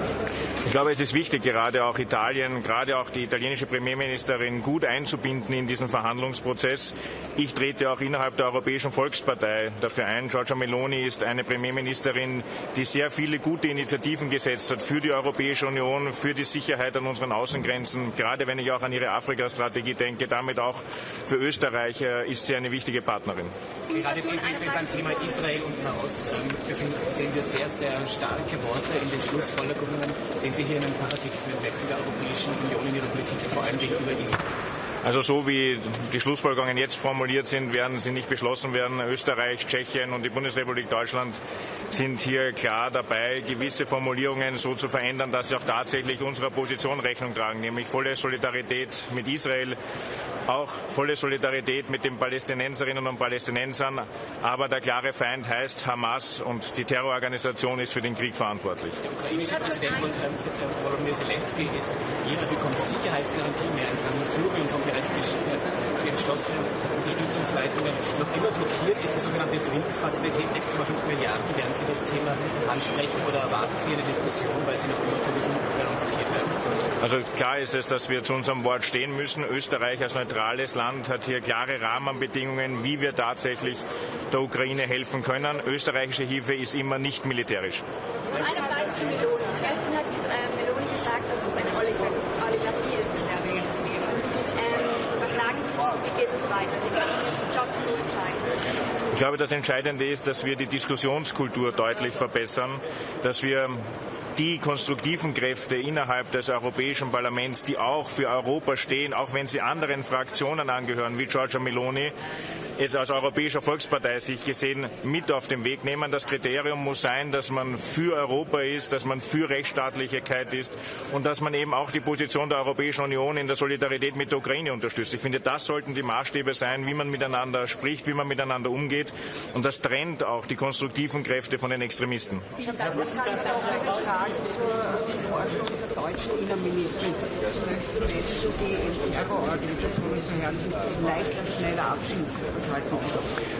Ich glaube, es ist wichtig, gerade auch Italien, gerade auch die italienische Premierministerin gut einzubinden in diesen Verhandlungsprozess. Ich trete auch innerhalb der Europäischen Volkspartei dafür ein. Giorgia Meloni ist eine Premierministerin, die sehr viele gute Initiativen gesetzt hat für die Europäische Union, für die Sicherheit an unseren Außengrenzen. Gerade wenn ich auch an ihre Afrika-Strategie denke, damit auch für Österreich ist sie eine wichtige Partnerin. Gerade beim Thema Israel und Nahost sehen wir sehr, sehr starke Worte in den Schlussfolgerungen. Sehen Sie hier einen Paradigmenwechsel der Europäischen Union in ihrer Politik, vor allem gegenüber Israel? Also so wie die Schlussfolgerungen jetzt formuliert sind, werden sie nicht beschlossen werden. Österreich, Tschechien und die Bundesrepublik Deutschland sind hier klar dabei, gewisse Formulierungen so zu verändern, dass sie auch tatsächlich unserer Position Rechnung tragen, nämlich volle Solidarität mit Israel, auch volle Solidarität mit den Palästinenserinnen und Palästinensern. Aber der klare Feind heißt Hamas und die Terrororganisation ist für den Krieg verantwortlich. Der ukrainische Präsident Volodymyr Zelensky ist hier, er bekommt Sicherheitsgarantien mehr in seinem Syrien von bereits beschlossenen Unterstützungsleistungen. Noch immer blockiert ist die sogenannte Friedensfazilität, 6,5 Milliarden. Werden Sie das Thema ansprechen oder erwarten Sie eine Diskussion, weil Sie noch immer blockiert werden? Also klar ist es, dass wir zu unserem Wort stehen müssen. Österreich als neutrales Land hat hier klare Rahmenbedingungen, wie wir tatsächlich der Ukraine helfen können. Österreichische Hilfe ist immer nicht militärisch. Eine Frage zu Meloni. Gestern hat die Meloni gesagt, dass es eine Oligarchie ist. satisfied that the economy is jobs so entscheidend? Ich glaube, das Entscheidende ist, dass wir die Diskussionskultur deutlich verbessern, dass wir die konstruktiven Kräfte innerhalb des Europäischen Parlaments, die auch für Europa stehen, auch wenn sie anderen Fraktionen angehören, wie Giorgia Meloni, es als Europäischer Volkspartei sich gesehen mit auf den Weg nehmen. Das Kriterium muss sein, dass man für Europa ist, dass man für Rechtsstaatlichkeit ist und dass man eben auch die Position der Europäischen Union in der Solidarität mit der Ukraine unterstützt. Ich finde, das sollten die Maßstäbe sein, wie man miteinander spricht, wie man miteinander umgeht. Und das trennt auch die konstruktiven Kräfte von den Extremisten. Vielen Dank. Ich kann auch eine Frage zur Vorstellung der deutschen Innenministerin. Möchtest du die Terrororganisationen so herrlich leichter, schneller abschieben?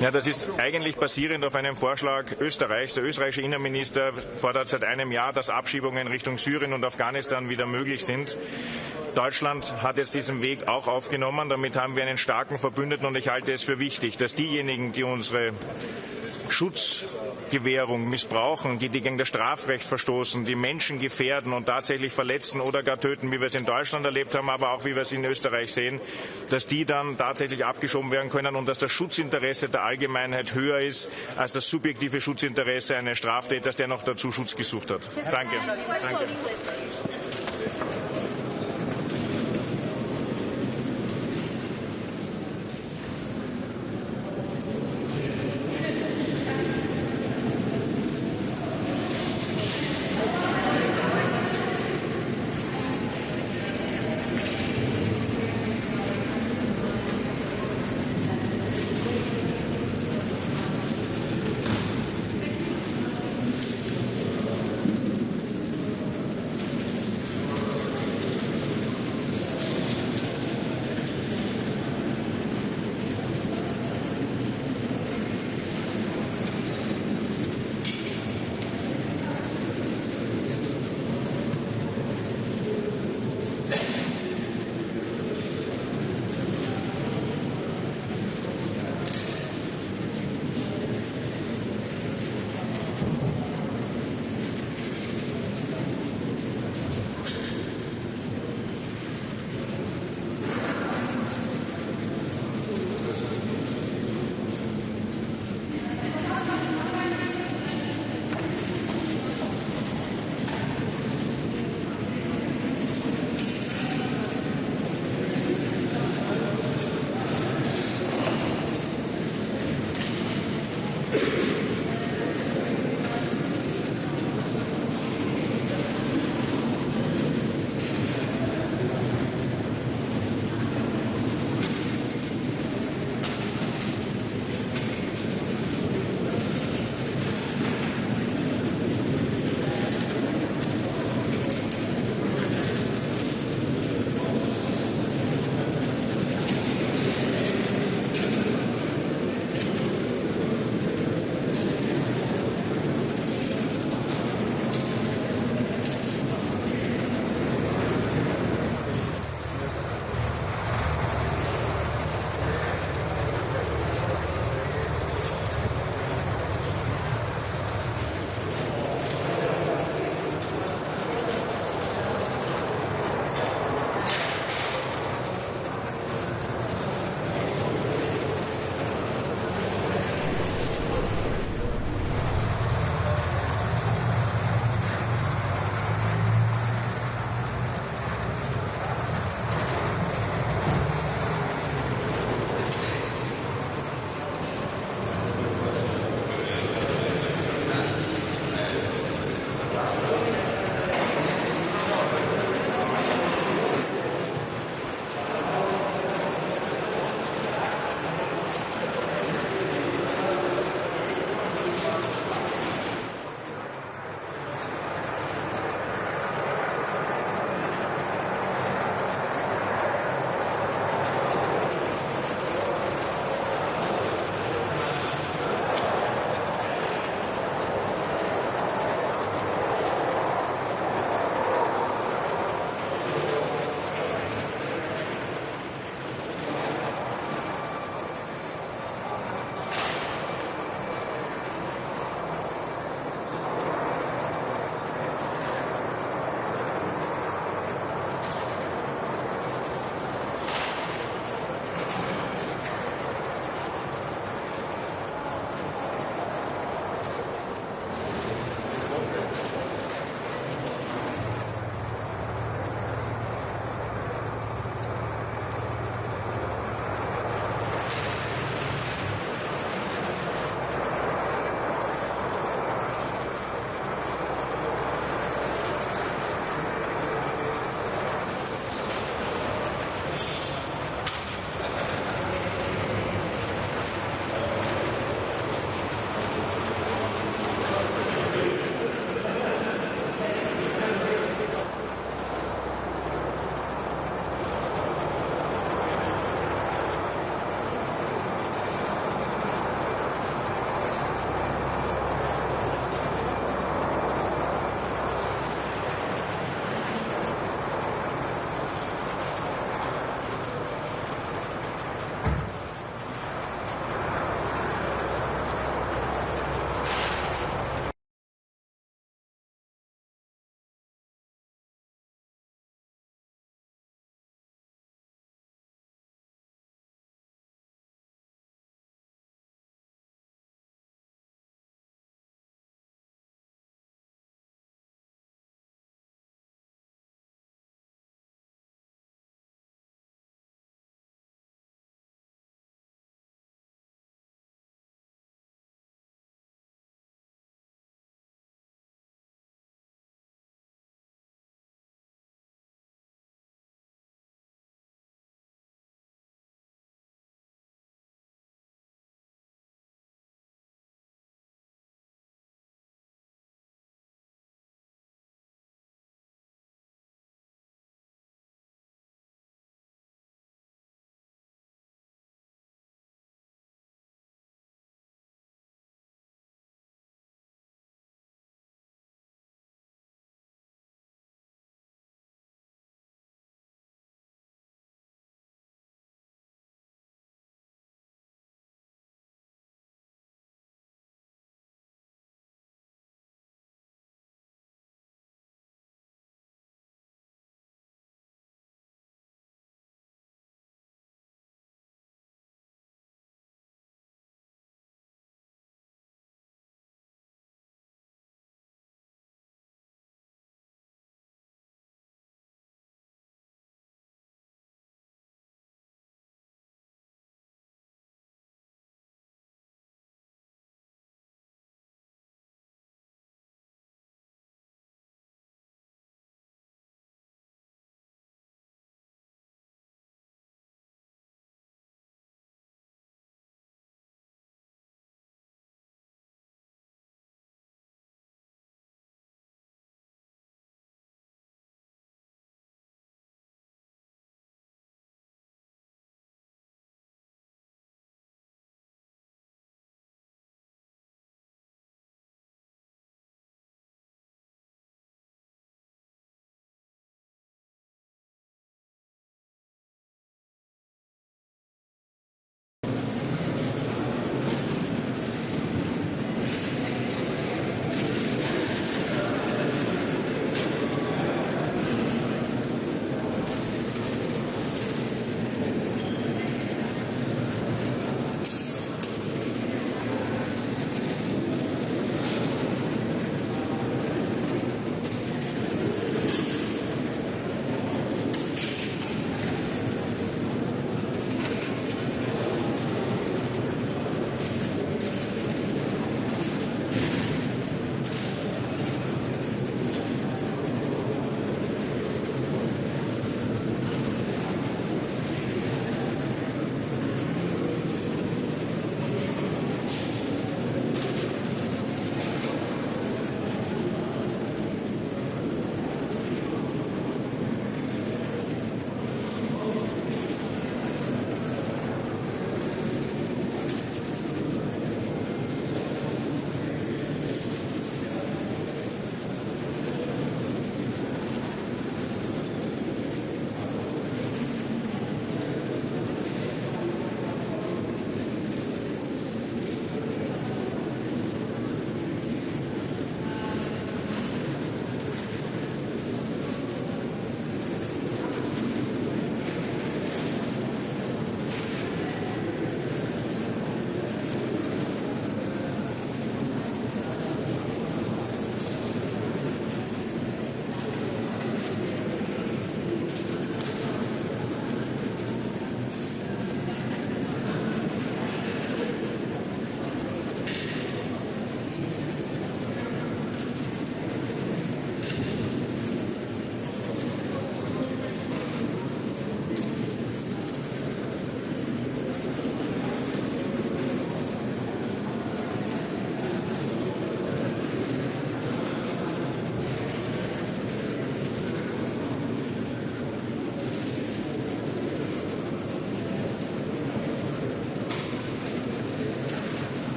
Ja, das ist eigentlich basierend auf einem Vorschlag Österreichs. Der österreichische Innenminister fordert seit einem Jahr, dass Abschiebungen Richtung Syrien und Afghanistan wieder möglich sind. Deutschland hat jetzt diesen Weg auch aufgenommen. Damit haben wir einen starken Verbündeten und ich halte es für wichtig, dass diejenigen, die unsere Schutzgewährung missbrauchen, die gegen das Strafrecht verstoßen, die Menschen gefährden und tatsächlich verletzen oder gar töten, wie wir es in Deutschland erlebt haben, aber auch wie wir es in Österreich sehen, dass die dann tatsächlich abgeschoben werden können und dass das Schutzinteresse der Allgemeinheit höher ist als das subjektive Schutzinteresse eines Straftäters, der noch dazu Schutz gesucht hat. Danke. Danke.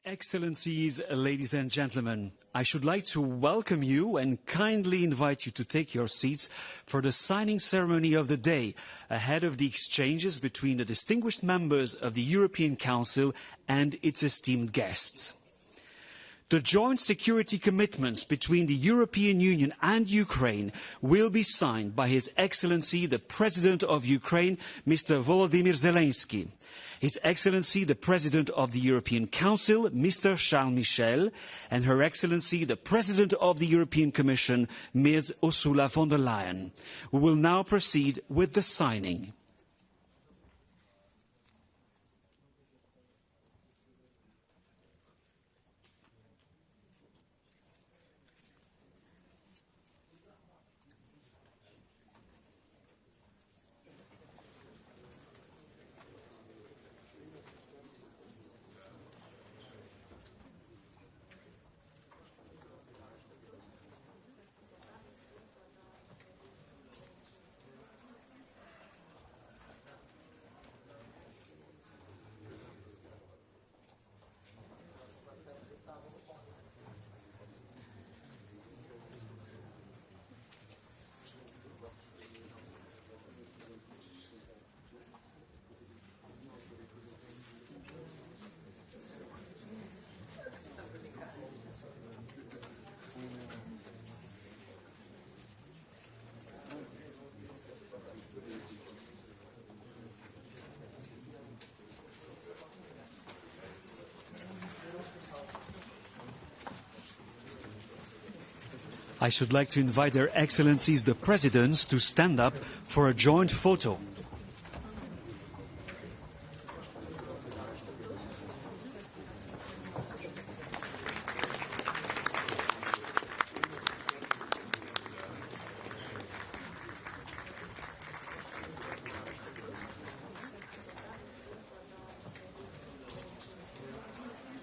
Excellencies, ladies and gentlemen, I should like to welcome you and kindly invite you to take your seats for the signing ceremony of the day, ahead of the exchanges between the distinguished members of the European Council and its esteemed guests. The joint security commitments between the European Union and Ukraine will be signed by His Excellency the President of Ukraine, Mr. Volodymyr Zelensky, His Excellency the President of the European Council, Mr. Charles Michel, and Her Excellency the President of the European Commission, Ms. Ursula von der Leyen. We will now proceed with the signing. I should like to invite Their Excellencies the Presidents to stand up for a joint photo.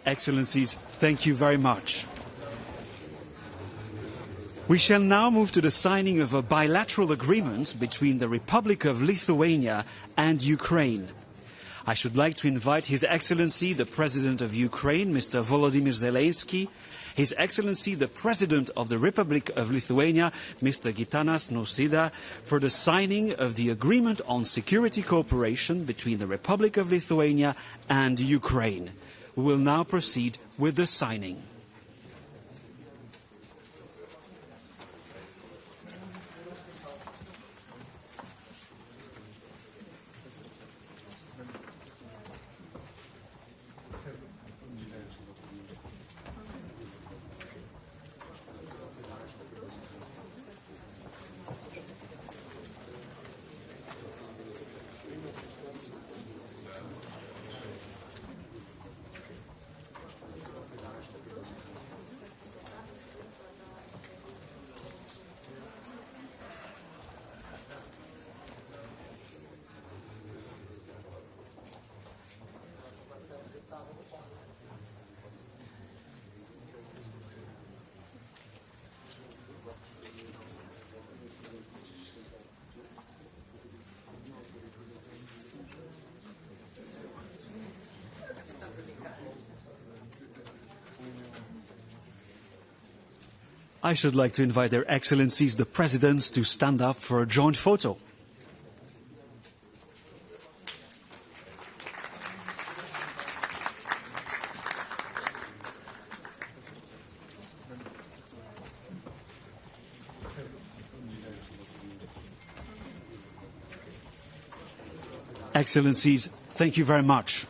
Excellencies, thank you very much. We shall now move to the signing of a bilateral agreement between the Republic of Lithuania and Ukraine. I should like to invite His Excellency the President of Ukraine, Mr. Volodymyr Zelensky, His Excellency the President of the Republic of Lithuania, Mr. Gitanas Nausėda, for the signing of the Agreement on Security Cooperation between the Republic of Lithuania and Ukraine. We will now proceed with the signing. I should like to invite Their Excellencies the Presidents to stand up for a joint photo. Excellencies, thank you very much.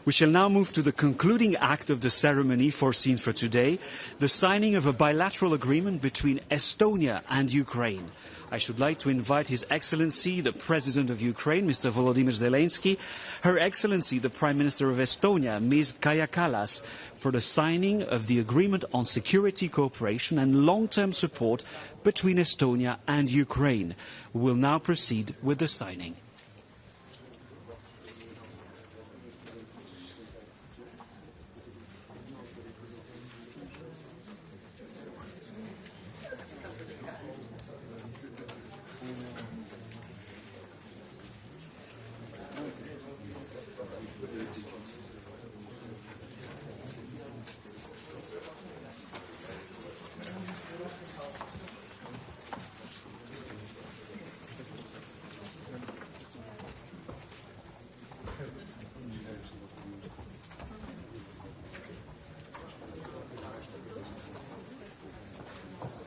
We shall now move to the concluding act of the ceremony foreseen for today, the signing of a bilateral agreement between Estonia and Ukraine. I should like to invite His Excellency, the President of Ukraine, Mr. Volodymyr Zelensky, Her Excellency, the Prime Minister of Estonia, Ms. Kaja Kallas, for the signing of the Agreement on Security Cooperation and Long-Term Support between Estonia and Ukraine. We will now proceed with the signing.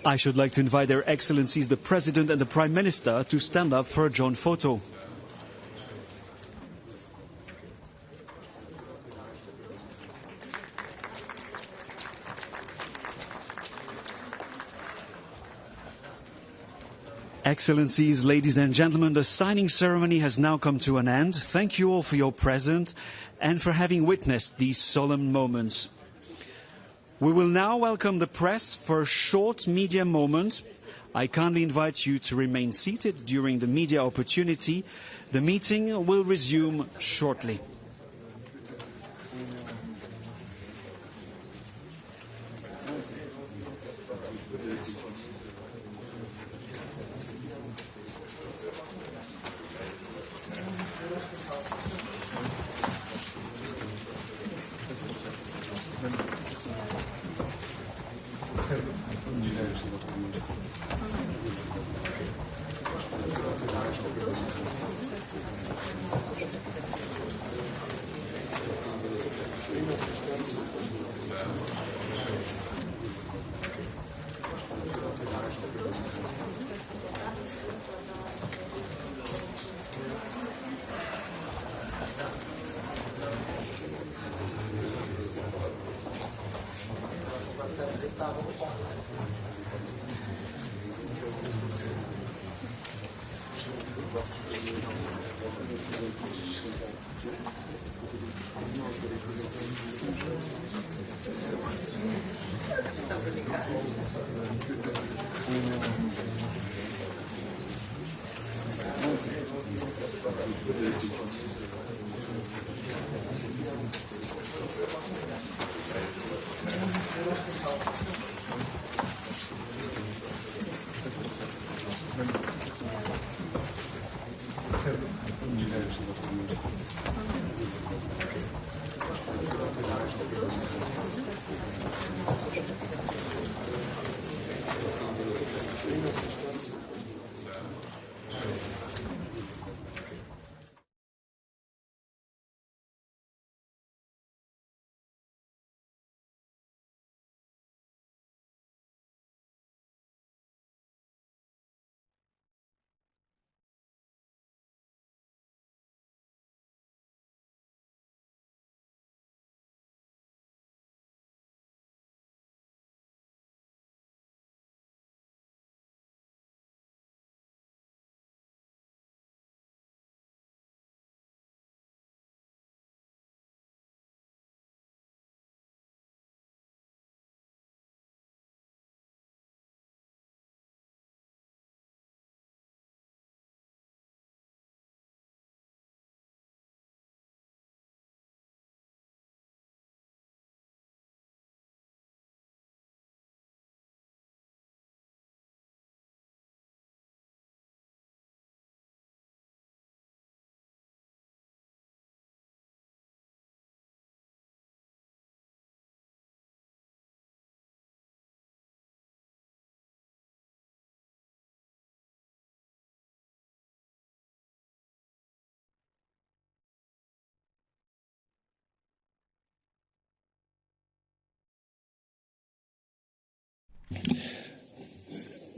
I should like to invite Their Excellencies the President and the Prime Minister to stand up for a joint photo. Excellencies, ladies and gentlemen, the signing ceremony has now come to an end. Thank you all for your presence and for having witnessed these solemn moments. We will now welcome the press for a short media moment. I kindly invite you to remain seated during the media opportunity. The meeting will resume shortly.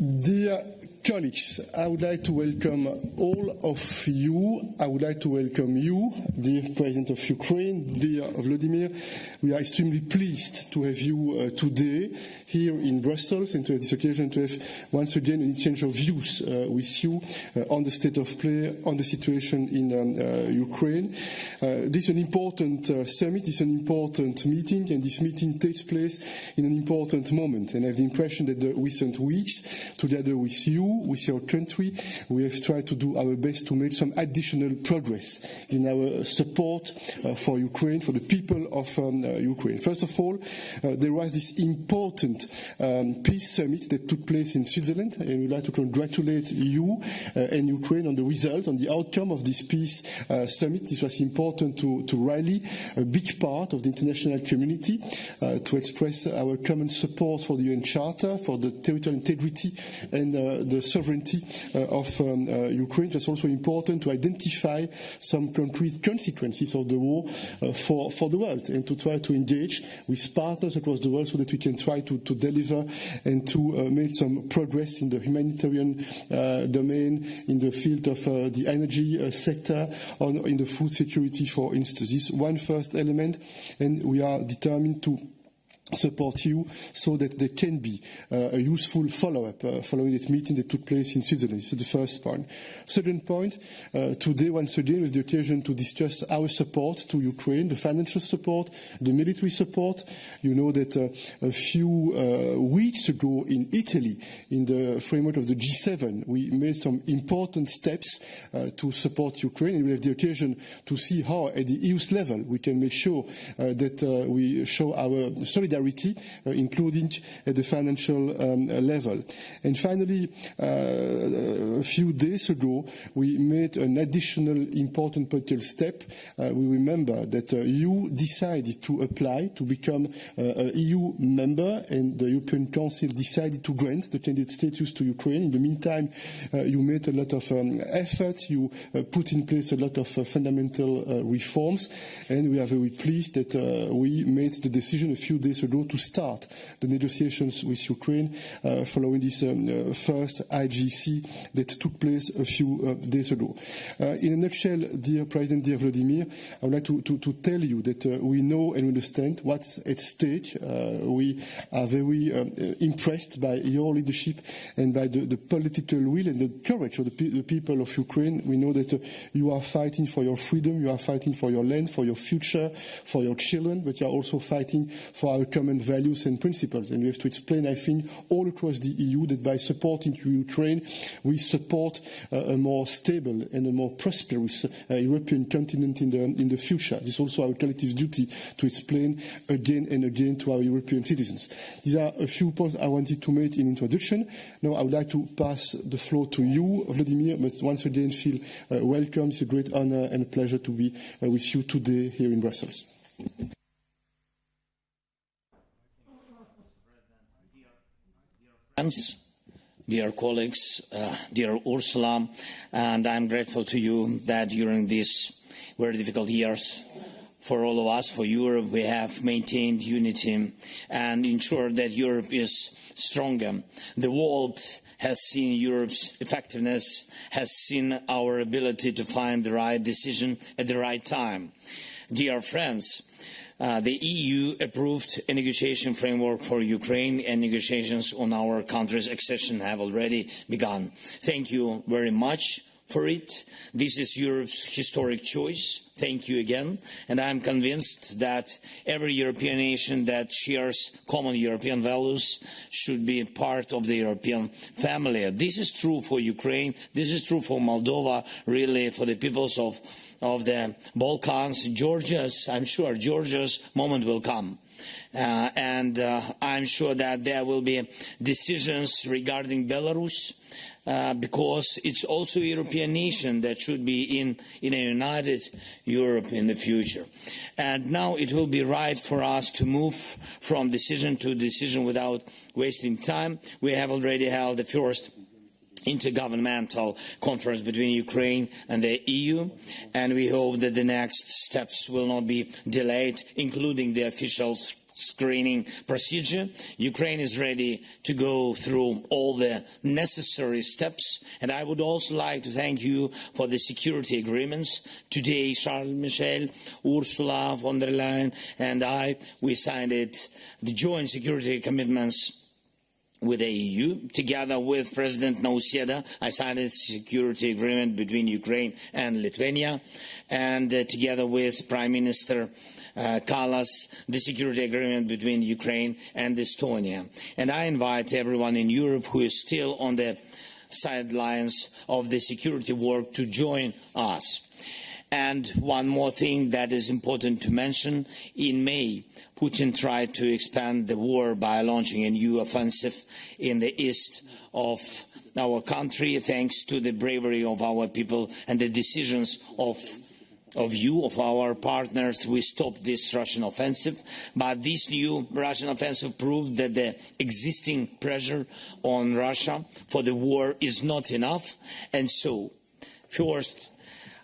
Dear colleagues, I would like to welcome all of you. I would like to welcome you, dear President of Ukraine, dear Vladimir. We are extremely pleased to have you today here in Brussels and to have this occasion to have once again an exchange of views with you on the state of play, on the situation in Ukraine. This is an important summit, it's an important meeting, and this meeting takes place in an important moment. And I have the impression that the recent weeks, together with you, with your country, we have tried to do our best to make some additional progress in our support for Ukraine, for the people of Ukraine. First of all, there was this important peace summit that took place in Switzerland, and we'd like to congratulate you and Ukraine on the result, on the outcome of this peace summit. This was important to rally a big part of the international community to express our common support for the UN Charter, for the territorial integrity and the sovereignty of Ukraine. It's also important to identify some concrete consequences of the war for the world, and to try to engage with partners across the world so that we can try to deliver and to make some progress in the humanitarian domain, in the field of the energy sector, or in the food security, for instance. This is one first element, and we are determined to support you so that there can be a useful follow-up following that meeting that took place in Switzerland. This is the first point. Second point, today once again was the occasion to discuss our support to Ukraine, the financial support, the military support. You know that a few weeks ago in Italy, in the framework of the G7, we made some important steps to support Ukraine, and we have the occasion to see how at the EU's level we can make sure that we show our solidarity, including at the financial level. And finally, a few days ago, we made an additional important political step. We remember that you decided to apply to become an EU member, and the European Council decided to grant the candidate status to Ukraine. In the meantime, you made a lot of efforts. You put in place a lot of fundamental reforms, and we are very pleased that we made the decision a few days ago to start the negotiations with Ukraine following this first IGC that took place a few days ago. In a nutshell, dear President, dear Vladimir, I would like to tell you that we know and understand what's at stake. We are very impressed by your leadership and by the political will and the courage of the people of Ukraine. We know that you are fighting for your freedom, you are fighting for your land, for your future, for your children, but you are also fighting for our common values and principles. And we have to explain, I think, all across the EU that by supporting Ukraine, we support a more stable and a more prosperous European continent in the future. This is also our collective duty to explain again and again to our European citizens. These are a few points I wanted to make in introduction. Now I would like to pass the floor to you, Vladimir, but once again feel welcome. It's a great honor and a pleasure to be with you today here in Brussels. Friends, dear colleagues, dear Ursula, and I'm grateful to you that during these very difficult years for all of us, for Europe, we have maintained unity and ensured that Europe is stronger. The world has seen Europe's effectiveness, has seen our ability to find the right decision at the right time. Dear friends, the EU approved a negotiation framework for Ukraine, and negotiations on our country's accession have already begun. Thank you very much for it. This is Europe's historic choice. Thank you again. And I am convinced that every European nation that shares common European values should be part of the European family. This is true for Ukraine. This is true for Moldova, really for the peoples of the Balkans, I'm sure Georgia's moment will come. And I'm sure that there will be decisions regarding Belarus, because it's also a European nation that should be in a united Europe in the future. And now it will be right for us to move from decision to decision without wasting time. We have already held the first intergovernmental conference between Ukraine and the EU, and we hope that the next steps will not be delayed, including the official screening procedure. Ukraine is ready to go through all the necessary steps, and I would also like to thank you for the security agreements. Today, Charles Michel, Ursula von der Leyen and we signed the joint security commitments with the EU. Together with President Nicosia, I signed a security agreement between Ukraine and Lithuania, and together with Prime Minister Kallas, the security agreement between Ukraine and Estonia. And I invite everyone in Europe who is still on the sidelines of the security work to join us. And one more thing that is important to mention: in May, Putin tried to expand the war by launching a new offensive in the east of our country, thanks to the bravery of our people and the decisions of of our partners, we stopped this Russian offensive. But this new Russian offensive proved that the existing pressure on Russia for the war is not enough. And so, first,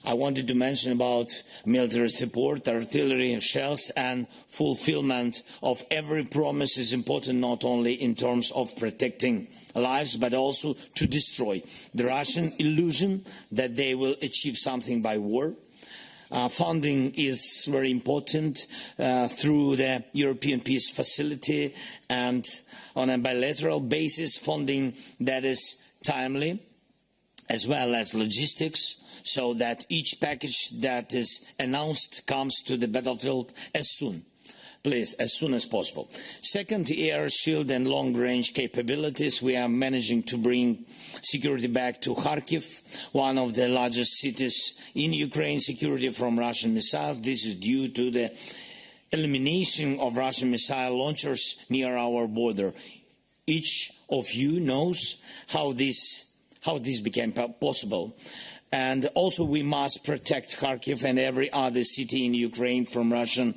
I wanted to mention about military support, artillery, shells, and fulfillment of every promise is important, not only in terms of protecting lives, but also to destroy the Russian illusion that they will achieve something by war. Funding is very important through the European Peace Facility and on a bilateral basis, funding that is timely, as well as logistics, so that each package that is announced comes to the battlefield as soon as possible. Second, air, shield and long-range capabilities. We are managing to bring security back to Kharkiv, one of the largest cities in Ukraine, security from Russian missiles. This is due to the elimination of Russian missile launchers near our border. Each of you knows how this became possible. And also we must protect Kharkiv and every other city in Ukraine from Russian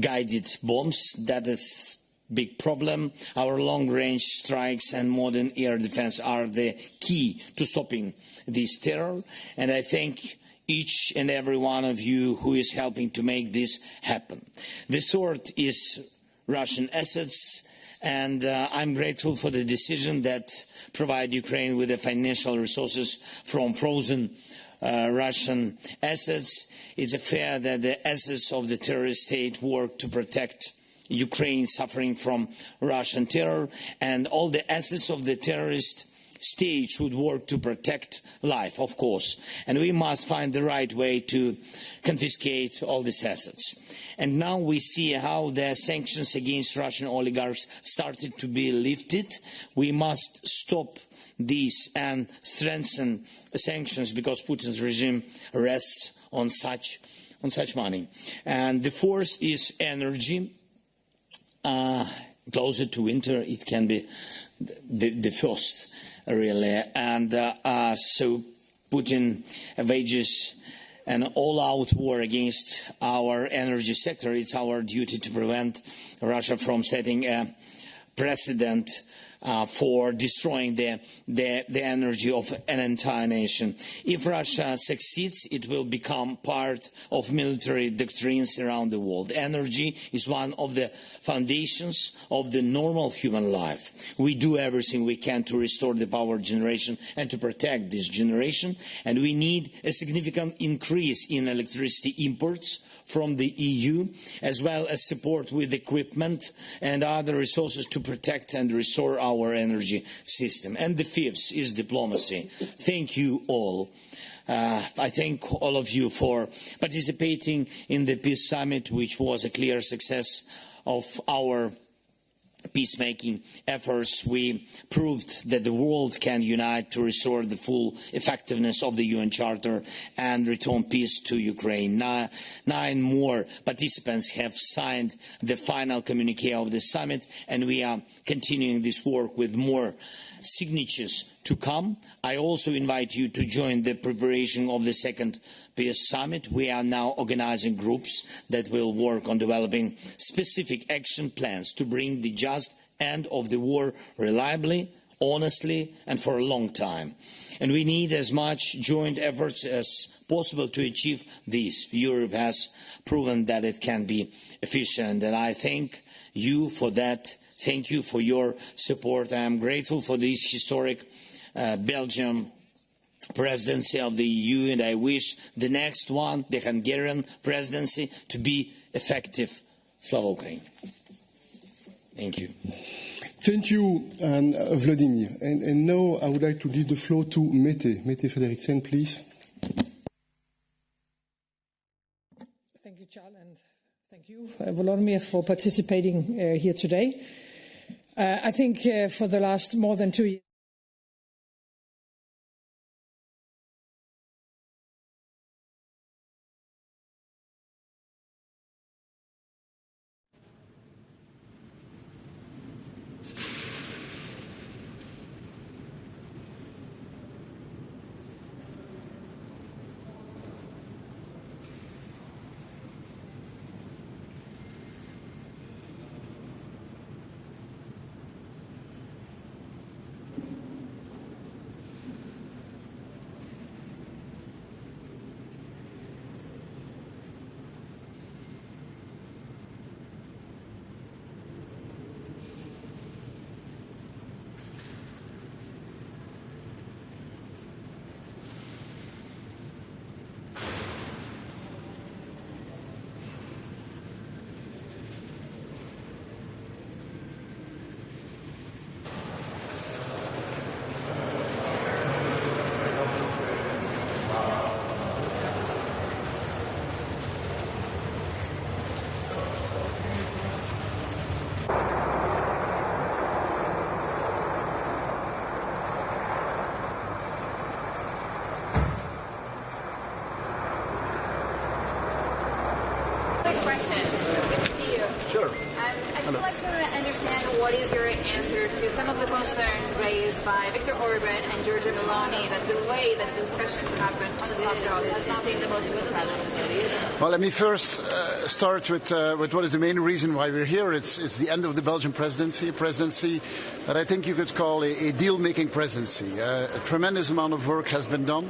guided bombs. That is a big problem. Our long-range strikes and modern air defense are the key to stopping this terror. And I thank each and every one of you who is helping to make this happen. The third is Russian assets. And I'm grateful for the decision that provide Ukraine with the financial resources from frozen Russian assets. It's fair that the assets of the terrorist state work to protect Ukraine suffering from Russian terror, and all the assets of the terrorist state should work to protect life, of course. And we must find the right way to confiscate all these assets. And now we see how the sanctions against Russian oligarchs started to be lifted. We must stop these and strengthen sanctions because Putin's regime rests on such money. And the fourth is energy. Closer to winter, it can be the first, really. And so Putin wages an all-out war against our energy sector. It's our duty to prevent Russia from setting a precedent for destroying the energy of an entire nation. If Russia succeeds, it will become part of military doctrines around the world. Energy is one of the foundations of the normal human life. We do everything we can to restore the power generation and to protect this generation, and we need a significant increase in electricity imports from the EU, as well as support with equipment and other resources to protect and restore our energy system. And the fifth is diplomacy. Thank you all. I thank all of you for participating in the Peace Summit, which was a clear success of our peacemaking efforts. We proved that the world can unite to restore the full effectiveness of the UN Charter and return peace to Ukraine. Nine more participants have signed the final communique of the summit, and we are continuing this work with more signatures to come. I also invite you to join the preparation of the second Peace Summit. We are now organizing groups that will work on developing specific action plans to bring the just end of the war reliably, honestly, and for a long time. And we need as much joint efforts as possible to achieve this. Europe has proven that it can be efficient, and I thank you for that. Thank you for your support. I am grateful for this historic Belgium presidency of the EU, and I wish the next one, the Hungarian presidency, to be effective. Slava Ukraine. Thank you. Thank you, Vladimir. And now I would like to give the floor to Mette. Mette Frederiksen, please. Thank you, Charles, and thank you, Volodymyr, for participating here today. I think for the last more than 2 years, also like to understand what is your answer to some of the concerns raised by Viktor Orban and Giorgia Meloni that the way that discussions happen on the top jobs has not been the most democratic. Well, let me first start with what is the main reason why we're here. It's the end of the Belgian presidency, a presidency that I think you could call a deal-making presidency. A tremendous amount of work has been done.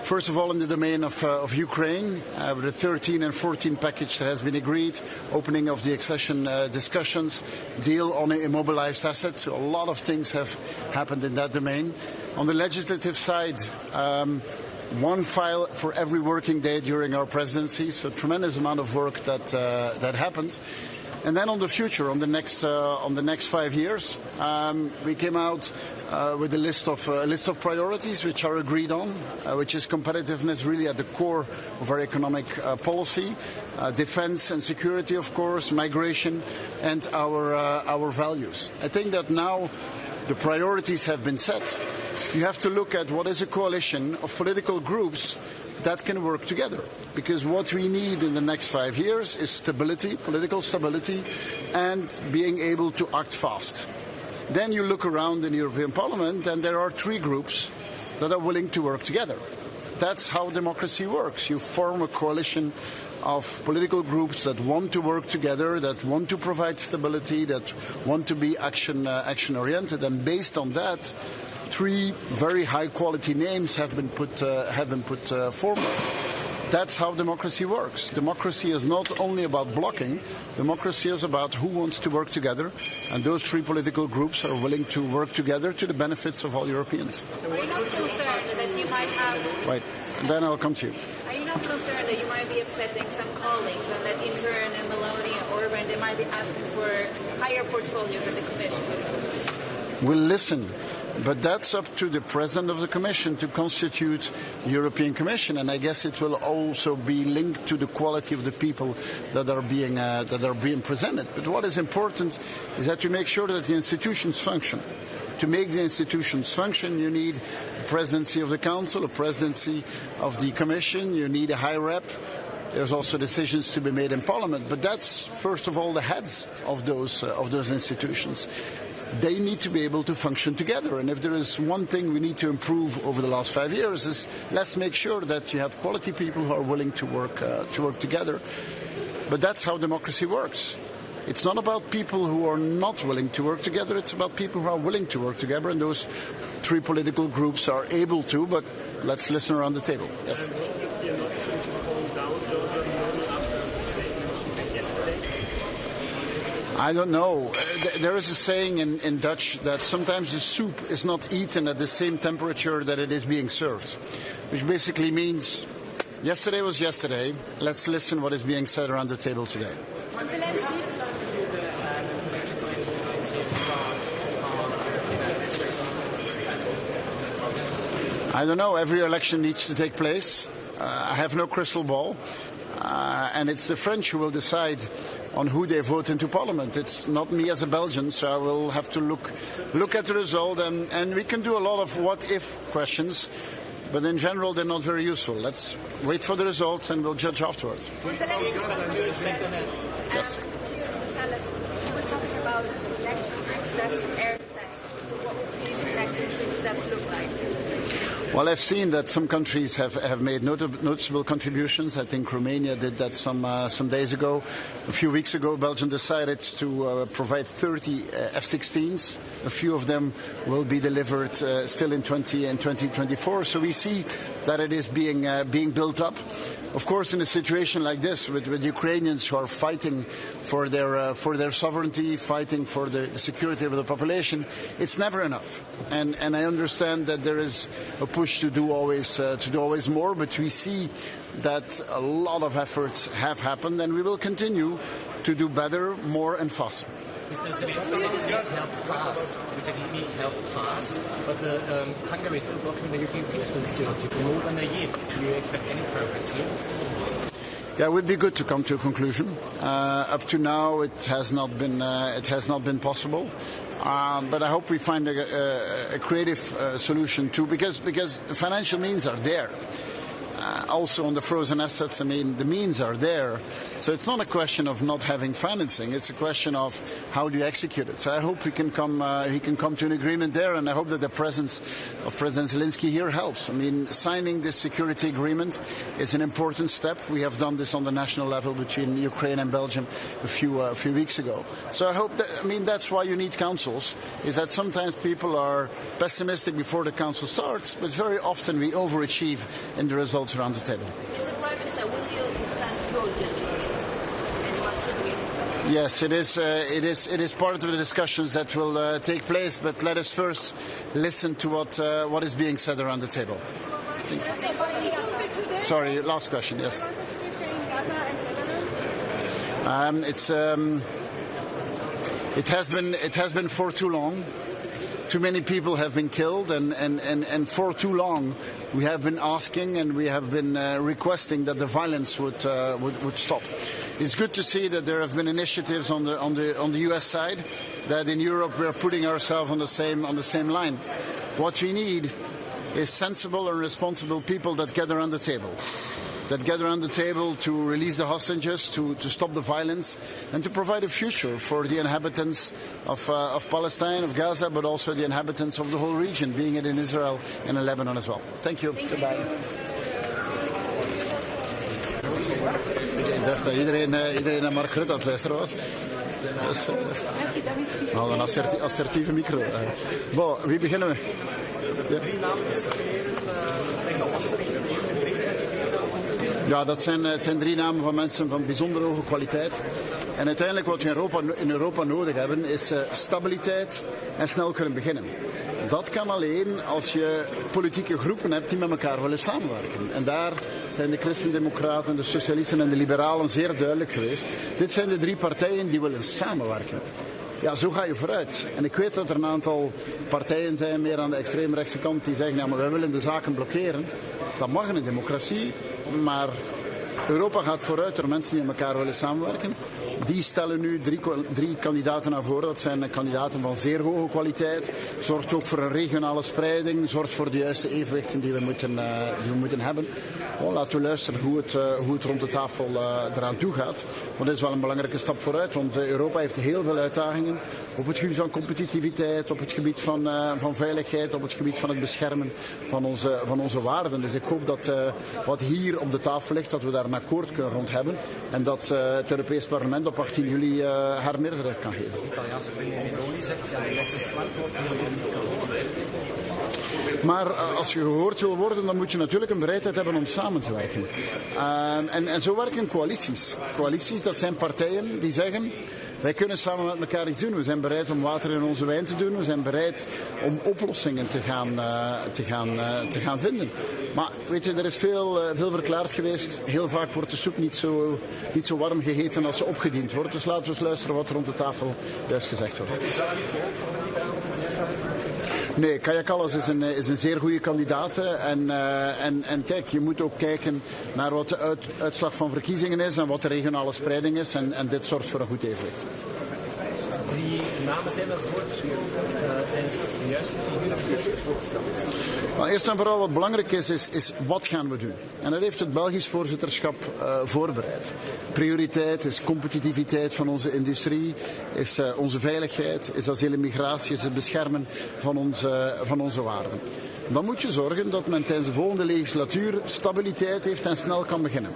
First of all, in the domain of Ukraine, with the 13 and 14 package that has been agreed, opening of the accession discussions, deal on immobilized assets. So a lot of things have happened in that domain. On the legislative side, one file for every working day during our presidency, so a tremendous amount of work that happened. And then on the future, on the next 5 years, we came out with a list of priorities which are agreed on, which is competitiveness really at the core of our economic policy, defense and security, of course, migration, and our values. I think that now the priorities have been set. You have to look at what is a coalition of political groups that can work together. Because what we need in the next 5 years is stability, political stability, and being able to act fast. Then you look around in the European Parliament and there are 3 groups that are willing to work together. That's how democracy works. You form a coalition of political groups that want to work together, that want to provide stability, that want to be action-oriented, and based on that, 3 very high-quality names have been put forward. That's how democracy works. Democracy is not only about blocking. Democracy is about who wants to work together, and those 3 political groups are willing to work together to the benefits of all Europeans. Are you not concerned that you might have... Right, and then I'll come to you. Are you not concerned that you might be upsetting some colleagues and that in turn Meloni and Orban, they might be asking for higher portfolios at the Commission? We'll listen. But that's up to the President of the Commission to constitute the European Commission, and I guess it will also be linked to the quality of the people that are being presented. But what is important is that we make sure that the institutions function. To make the institutions function, you need a presidency of the Council, a presidency of the Commission, you need a high rep. There's also decisions to be made in Parliament, but that's first of all the heads of those institutions. They need to be able to function together. And if there is one thing we need to improve over the last 5 years is let's make sure that you have quality people who are willing to work together. But that's how democracy works. It's not about people who are not willing to work together. It's about people who are willing to work together. And those 3 political groups are able to, but let's listen around the table. Yes. I don't know. There is a saying in Dutch that sometimes the soup is not eaten at the same temperature that it is being served, which basically means yesterday was yesterday. Let's listen what is being said around the table today. I don't know. Every election needs to take place. I have no crystal ball. And it's the French who will decide on who they vote into Parliament. It's not me as a Belgian, so I will have to look at the result, and we can do a lot of what-if questions, but in general they're not very useful. Let's wait for the results and we'll judge afterwards. Yes. Can you tell us, he was talking about next concrete steps in air defense. So what would these next concrete steps look like? Well, I've seen that some countries have made noticeable contributions. I think Romania did that some days ago. A few weeks ago, Belgium decided to provide 30 F-16s. A few of them will be delivered still in 2024. So we see that it is being built up. Of course, in a situation like this, with Ukrainians who are fighting for their sovereignty, fighting for the security of the population, it's never enough. And I understand that there is a push to do always more, but we see that a lot of efforts have happened, and we will continue to do better, more, and faster. Mr. Zelensky said he needs help fast. He said he needs help fast, but Hungary is still blocking the European Peace Facility for more than a year. Do you expect any progress here? Yeah, it would be good to come to a conclusion. Up to now, it has not been possible. But I hope we find a creative solution too, because the financial means are there. Also on the frozen assets, I mean, the means are there. So it's not a question of not having financing, it's a question of how do you execute it. So I hope he can come to an agreement there, and I hope that the presence of President Zelensky here helps. I mean, signing this security agreement is an important step. We have done this on the national level between Ukraine and Belgium a few weeks ago. So I hope that, I mean, that's why you need councils, is that sometimes people are pessimistic before the council starts, but very often we overachieve in the results around the table. Mr. Prime Minister, will you discuss Georgia? Yes, it is part of the discussions that will take place, but let us first listen to what is being said around the table. Sorry, last question, yes. It has been for too long. Too many people have been killed, and for too long we have been asking and we have been requesting that the violence would stop. It's good to see that there have been initiatives on the US side, that in Europe we are putting ourselves on the same line. What we need is sensible and responsible people that gather around the table. That gather around the table to release the hostages, to stop the violence, and to provide a future for the inhabitants of Palestine, of Gaza, but also the inhabitants of the whole region, being it in Israel and in Lebanon as well. Thank you. Goodbye. Ik dacht dat iedereen naar Mark Rutte aan het luisteren was. Dus, al een assertieve micro. Bon, wie beginnen we? Ja. Ja, het zijn 3 namen van mensen van bijzonder hoge kwaliteit. En uiteindelijk wat we in Europa nodig hebben is stabiliteit en snel kunnen beginnen. Dat kan alleen als je politieke groepen hebt die met elkaar willen samenwerken. En daar zijn de Christen-Democraten, de Socialisten en de Liberalen zeer duidelijk geweest. Dit zijn de 3 partijen die willen samenwerken. Ja, zo ga je vooruit. En ik weet dat er een aantal partijen zijn, meer aan de extreemrechtse kant, die zeggen, ja, maar wij willen de zaken blokkeren. Dat mag in een democratie, maar Europa gaat vooruit door mensen die met elkaar willen samenwerken. Die stellen nu 3 kandidaten naar voren. Dat zijn kandidaten van zeer hoge kwaliteit. Zorgt ook voor een regionale spreiding. Zorgt voor de juiste evenwichten die we moeten hebben. Laten we luisteren hoe het rond de tafel eraan toe gaat. Want dit is wel een belangrijke stap vooruit. Want Europa heeft heel veel uitdagingen. Op het gebied van competitiviteit, op het gebied van veiligheid, op het gebied van het beschermen van onze waarden. Dus ik hoop dat wat hier op de tafel ligt, dat we daar een akkoord kunnen rond hebben. En dat het Europees Parlement op 18 juli haar meerderheid kan geven. De Italiaanse premier Meloni zegt, ja, hij lijkt zich verantwoord helemaal niet gehoord. Maar als je gehoord wil worden, dan moet je natuurlijk een bereidheid hebben om samen te werken. En zo werken coalities. Coalities, dat zijn partijen die zeggen, wij kunnen samen met elkaar iets doen. We zijn bereid om water in onze wijn te doen. We zijn bereid om oplossingen te gaan vinden. Maar weet je, er is veel verklaard geweest. Heel vaak wordt de soep niet zo warm gegeten als ze opgediend wordt. Dus laten we eens luisteren wat er rond de tafel juist gezegd wordt. Nee, Kaja Kallas is een zeer goede kandidaat. En kijk, je moet ook kijken naar wat de uitslag van verkiezingen is en wat de regionale spreiding is. En dit zorgt voor een goed evenwicht. 3 namen zijn er voorgeschoven. Zijn de juiste figuren voorgesteld? Maar eerst en vooral wat belangrijk is wat gaan we doen. En dat heeft het Belgisch voorzitterschap voorbereid. Prioriteit is competitiviteit van onze industrie, is onze veiligheid, is asiel en migratie, is het beschermen van onze waarden. Dan moet je zorgen dat men tijdens de volgende legislatuur stabiliteit heeft en snel kan beginnen.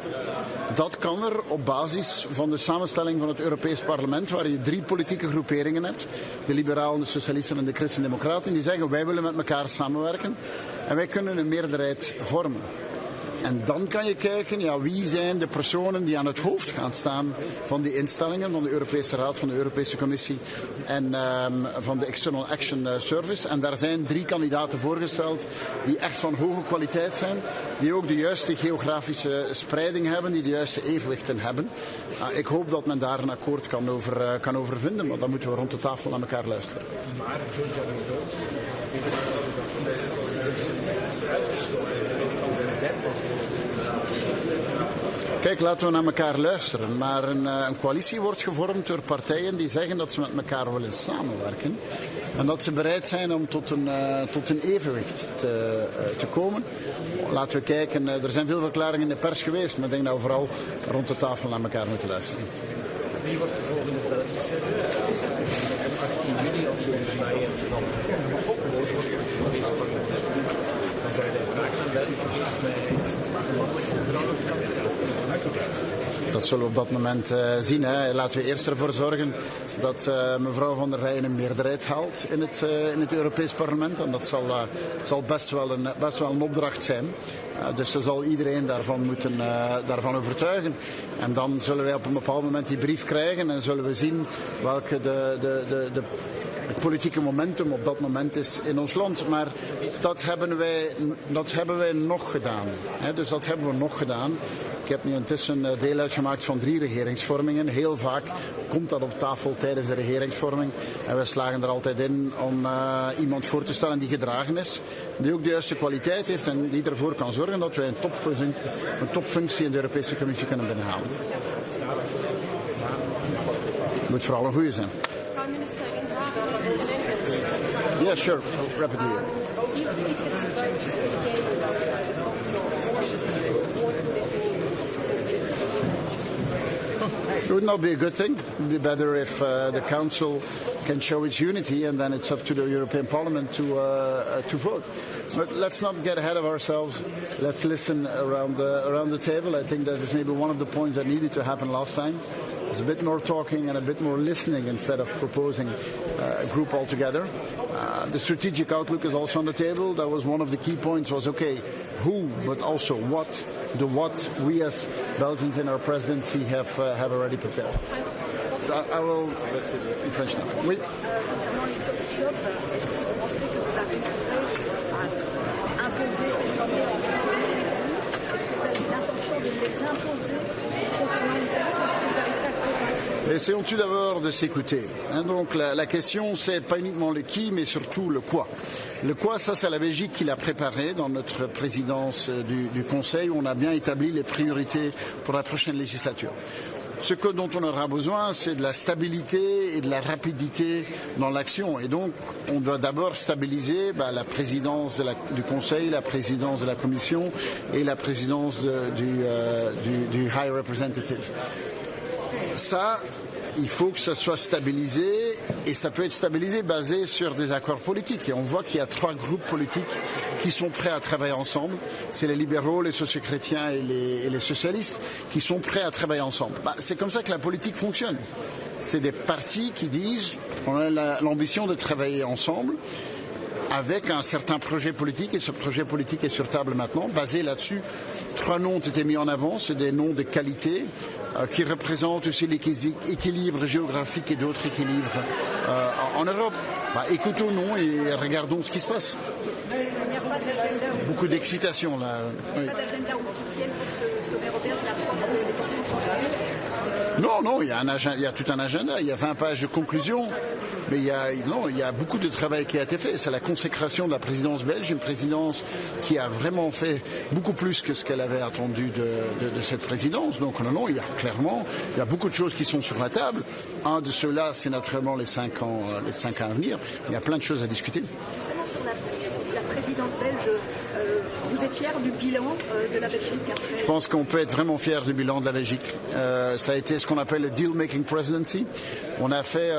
Dat kan er op basis van de samenstelling van het Europees Parlement, waar je 3 politieke groeperingen hebt. De liberalen, de socialisten en de christen-democraten, die zeggen wij willen met elkaar samenwerken en wij kunnen een meerderheid vormen. En dan kan je kijken, ja, wie zijn de personen die aan het hoofd gaan staan van die instellingen, van de Europese Raad, van de Europese Commissie en van de External Action Service. En daar zijn 3 kandidaten voorgesteld die echt van hoge kwaliteit zijn, die ook de juiste geografische spreiding hebben, die de juiste evenwichten hebben. Ik hoop dat men daar een akkoord kan over vinden, maar dan moeten we rond de tafel naar elkaar luisteren. Maar Georgia Kijk, laten we naar elkaar luisteren. Maar een coalitie wordt gevormd door partijen die zeggen dat ze met elkaar willen samenwerken. En dat ze bereid zijn om tot een evenwicht te komen. Laten we kijken, er zijn veel verklaringen in de pers geweest. Maar ik denk dat we vooral rond de tafel naar elkaar moeten luisteren. Wie wordt de volgende Belgische? 18 juli of zo dan zou je de vraag aan België Dat zullen we op dat moment zien. Hè. Laten we eerst ervoor zorgen dat mevrouw von der Leyen een meerderheid haalt in het Europees Parlement. En dat zal best wel een opdracht zijn. Dus er zal iedereen daarvan overtuigen. En dan zullen wij op een bepaald moment die brief krijgen en zullen we zien welke het politieke momentum op dat moment is in ons land. Maar dat hebben wij nog gedaan. Dus dat hebben we nog gedaan. Ik heb nu intussen deel uitgemaakt van 3 regeringsvormingen. Heel vaak komt dat op tafel tijdens de regeringsvorming. En wij slagen er altijd in om iemand voor te stellen die gedragen is. Die ook de juiste kwaliteit heeft en die ervoor kan zorgen dat wij een topfunctie in de Europese Commissie kunnen binnenhalen. Het moet vooral een goede zijn. Yeah, sure. Rapidly. It would not be a good thing. It would be better if the Council can show its unity, and then it's up to the European Parliament to vote. But let's not get ahead of ourselves. Let's listen around the table. I think that is maybe one of the points that needed to happen last time. There's a bit more talking and a bit more listening instead of proposing a group altogether. The strategic outlook is also on the table. That was one of the key points was, okay, who, but also what, we as Belgians in our presidency have already prepared. So I will, in French now. Oui. Essayons tout d'abord de s'écouter. Donc la question, c'est pas uniquement le qui, mais surtout le quoi. Le quoi, ça c'est la Belgique qui l'a préparé dans notre présidence du Conseil, où on a bien établi les priorités pour la prochaine législature. Ce dont on aura besoin, c'est de la stabilité et de la rapidité dans l'action. Et donc, on doit d'abord stabiliser la présidence du Conseil, la présidence de la Commission et la présidence du High Representative. Ça, il faut que ça soit stabilisé, et ça peut être stabilisé basé sur des accords politiques. Et on voit qu'il y a 3 groupes politiques qui sont prêts à travailler ensemble. C'est les libéraux, les socio-chrétiens et les socialistes qui sont prêts à travailler ensemble. C'est comme ça que la politique fonctionne. C'est des partis qui disent on a l'ambition de travailler ensemble avec un certain projet politique, et ce projet politique est sur table maintenant, basé là-dessus. 3 noms ont été mis en avant, c'est des noms de qualité qui représentent aussi l'équilibre géographique et d'autres équilibres en Europe. Écoutons-nous et regardons ce qui se passe. Beaucoup d'excitation là. Oui. Non, il y a tout un agenda, il y a 20 pages de conclusion. Mais il y a beaucoup de travail qui a été fait. C'est la consécration de la présidence belge, une présidence qui a vraiment fait beaucoup plus que ce qu'elle avait attendu de cette présidence. Donc non, il y a beaucoup de choses qui sont sur la table. Un de ceux-là, c'est naturellement les 5 ans à venir. Il y a plein de choses à discuter. La présidence belge, vous êtes fier du bilan de la Belgique après... Je pense qu'on peut être vraiment fier du bilan de la Belgique. Ça a été ce qu'on appelle le deal-making presidency. On a fait,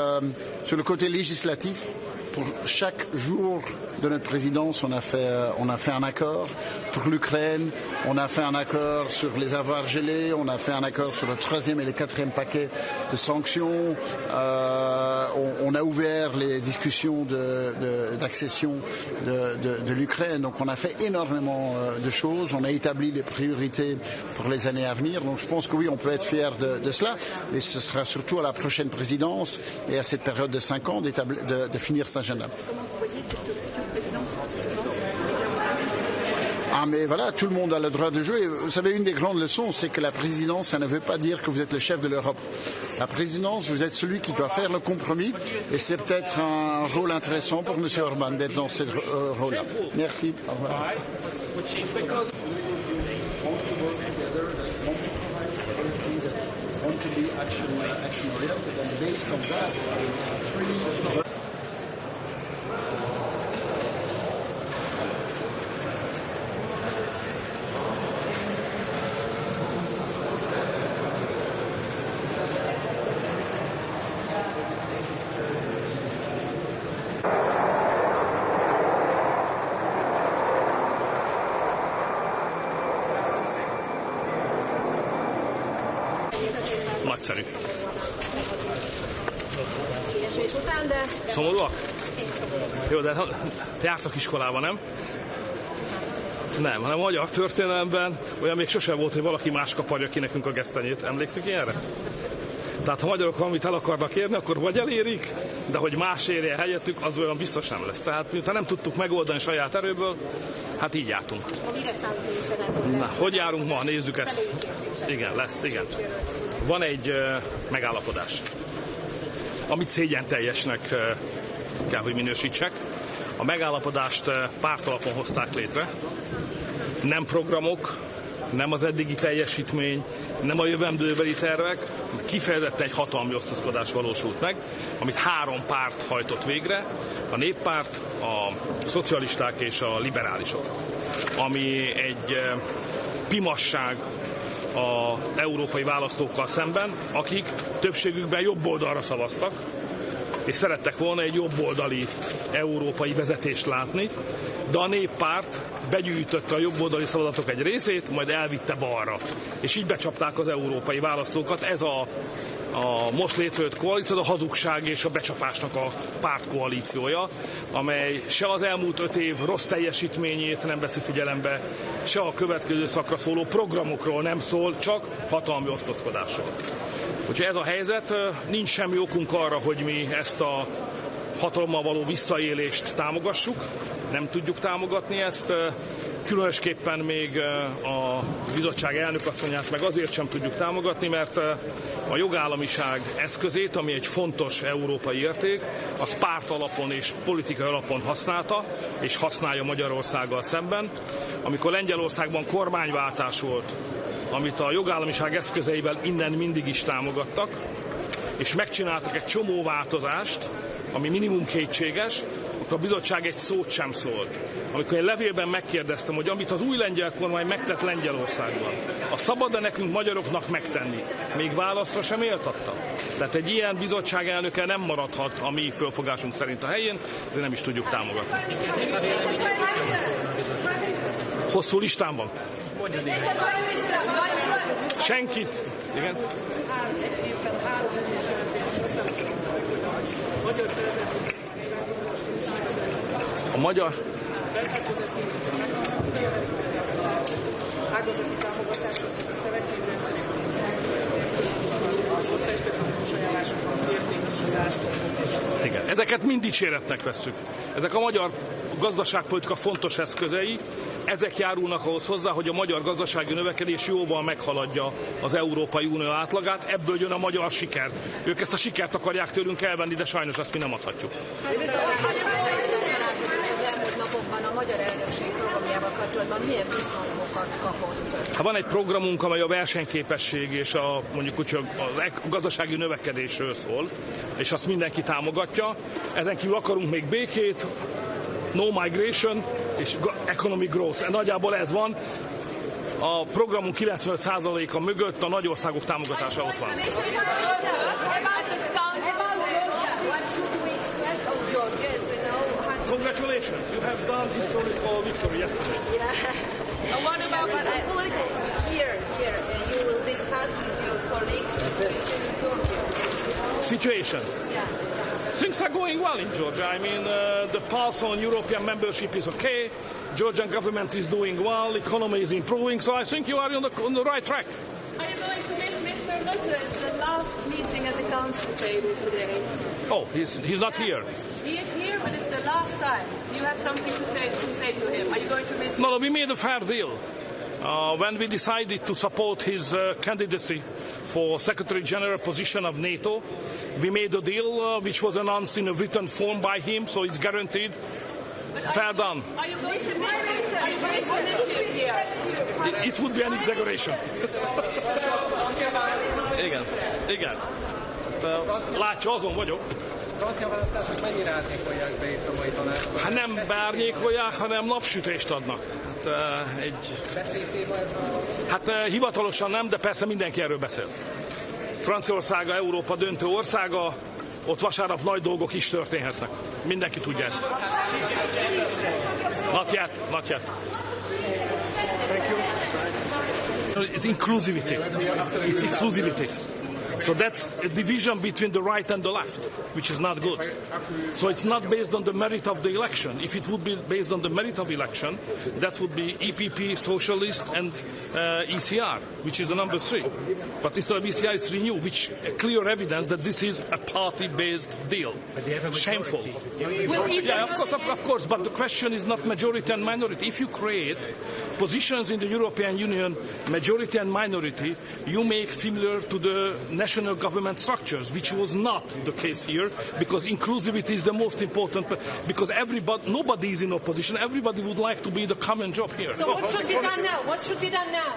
sur le côté législatif, pour chaque jour de notre présidence, on a fait un accord pour l'Ukraine, on a fait un accord sur les avoirs gelés, on a fait un accord sur le 3e et le 4e paquet de sanctions, on a ouvert les discussions d'accession de l'Ukraine. Donc on a fait énormément de choses, on a établi les priorités pour les années à venir. Donc je pense que oui, on peut être fier de cela, et ce sera surtout à la prochaine présidence et à cette période de 5 ans de finir cet agenda. Comment vous voyez cette future présidence? Mais voilà, tout le monde a le droit de jouer. Vous savez, une des grandes leçons, c'est que la présidence, ça ne veut pas dire que vous êtes le chef de l'Europe. La présidence, vous êtes celui qui doit faire le compromis, et c'est peut-être un rôle intéressant pour M. Orban d'être dans ce rôle-là. Merci. Au revoir. be action-oriented, and based on that, three... Nagyszerű. Szomorúak? Jó, de jártak iskolába, nem? Nem, hanem a magyar történelemben olyan még sosem volt, hogy valaki más kaparja ki nekünk a gesztenyét. Emlékszik ilyenre? Tehát ha magyarok valamit el akarnak érni, akkor vagy elérik, de hogy más érje helyettük, az olyan biztos nem lesz. Tehát miután nem tudtuk megoldani saját erőből, hát így jártunk. Na, hogy járunk ma? Nézzük ezt. Igen, lesz, igen. Van egy megállapodás, amit szégyenteljesnek kell, hogy minősítsek. A megállapodást pártalapon hozták létre. Nem programok, nem az eddigi teljesítmény, nem a jövendőbeli tervek, kifejezetten egy hatalmi osztozkodás valósult meg, amit 3 párt hajtott végre, a néppárt, a szocialisták és a liberálisok. Ami egy pimasság az európai választókkal szemben, akik többségükben jobb oldalra szavaztak, és szerettek volna egy jobboldali európai vezetést látni, de a néppárt begyűjtötte a jobboldali szavazatok egy részét, majd elvitte balra. És így becsapták az európai választókat. Ez a most létrejött koalíció, a hazugság és a becsapásnak a pártkoalíciója, amely se az elmúlt 5 év rossz teljesítményét nem veszi figyelembe, se a következő szakra szóló programokról nem szól, csak hatalmi osztozkodásról. Úgyhogy ez a helyzet, nincs semmi okunk arra, hogy mi ezt a hatalommal való visszaélést támogassuk, nem tudjuk támogatni ezt, különösképpen még a bizottság elnökasszonyát meg azért sem tudjuk támogatni, mert a jogállamiság eszközét, ami egy fontos európai érték, az párt alapon és politikai alapon használta, és használja Magyarországgal szemben. Amikor Lengyelországban kormányváltás volt, amit a jogállamiság eszközeivel innen mindig is támogattak, és megcsináltak egy csomó változást, ami minimum kétséges, akkor a bizottság egy szót sem szólt. Amikor én levélben megkérdeztem, hogy amit az új lengyel kormány megtett Lengyelországban, a szabad-e nekünk magyaroknak megtenni, még válaszra sem éltatta. Tehát egy ilyen bizottság elnöke nem maradhat a mi fölfogásunk szerint a helyén, ezért nem is tudjuk támogatni. Hosszú listán van. Senkit. Igen? A magyar... ágazati támogatásokat a szövetségrendszeri az országspecifikus ajánlásokban kérték és az ástól. Igen, ezeket mind dicséretnek vesszük. Ezek a magyar gazdaságpolitika fontos eszközei, ezek járulnak ahhoz hozzá, hogy a magyar gazdasági növekedés jóval meghaladja az Európai Unió átlagát, ebből jön a magyar siker. Ők ezt a sikert akarják tőlünk elvenni, de sajnos ezt mi nem adhatjuk. Az elmúlt napokban a magyar elnökség programjával kapcsolatban milyen visszhangokat kapott? Hát van egy programunk, amely a versenyképesség és mondjuk úgy, a gazdasági növekedésről szól, és azt mindenki támogatja. Ezen kívül akarunk még békét, no migration és economic growth. Nagyjából ez van. A programunk 95%-a mögött a nagy országok támogatása ott van. Congratulations, you have done historical victory yesterday. Yeah. What about here? You will discuss with your colleagues situation. Yeah. Things are going well in Georgia. I mean, the path on European membership is okay. Georgian government is doing well. Economy is improving. So I think you are on the right track. Are you going to miss Mr. Rutte? It's the last meeting at the council table today. Oh, he's not here. He is here, but it's the last time. You have something to say to him. Are you going to miss him? No, we made a fair deal. When we decided to support his candidacy for Secretary General position of NATO, we made a deal which was announced in a written form by him, so it's guaranteed Fair done. Are you going to miss here? It would be an exaggeration. Igen. Látja, azon vagyok. Francia választások mennyire árnyékolják be itt a mai tanácsban? Hát nem beárnyékolják, hanem napsütést adnak. Beszédtéma ez a... Hát hivatalosan nem, de persze mindenki erről beszél. Franciaországa Európa döntő országa, ott vasárnap nagy dolgok is történhetnek. Mindenki tudja ezt. Not yet. It's inclusivity. It's exclusivity. So that's a division between the right and the left, which is not good. So it's not based on the merit of the election. If it would be based on the merit of election, that would be EPP, Socialist, and ECR, which is the number 3. But instead of ECR, it's Renew, which clear evidence that this is a party-based deal. Shameful. Yeah, of course. But the question is not majority and minority. If you create positions in the European Union, majority and minority, you make similar to the national government structures, which was not the case here, because inclusivity is the most important, because nobody is in opposition, everybody would like to be the common job here. So what should be done now? What should be done now?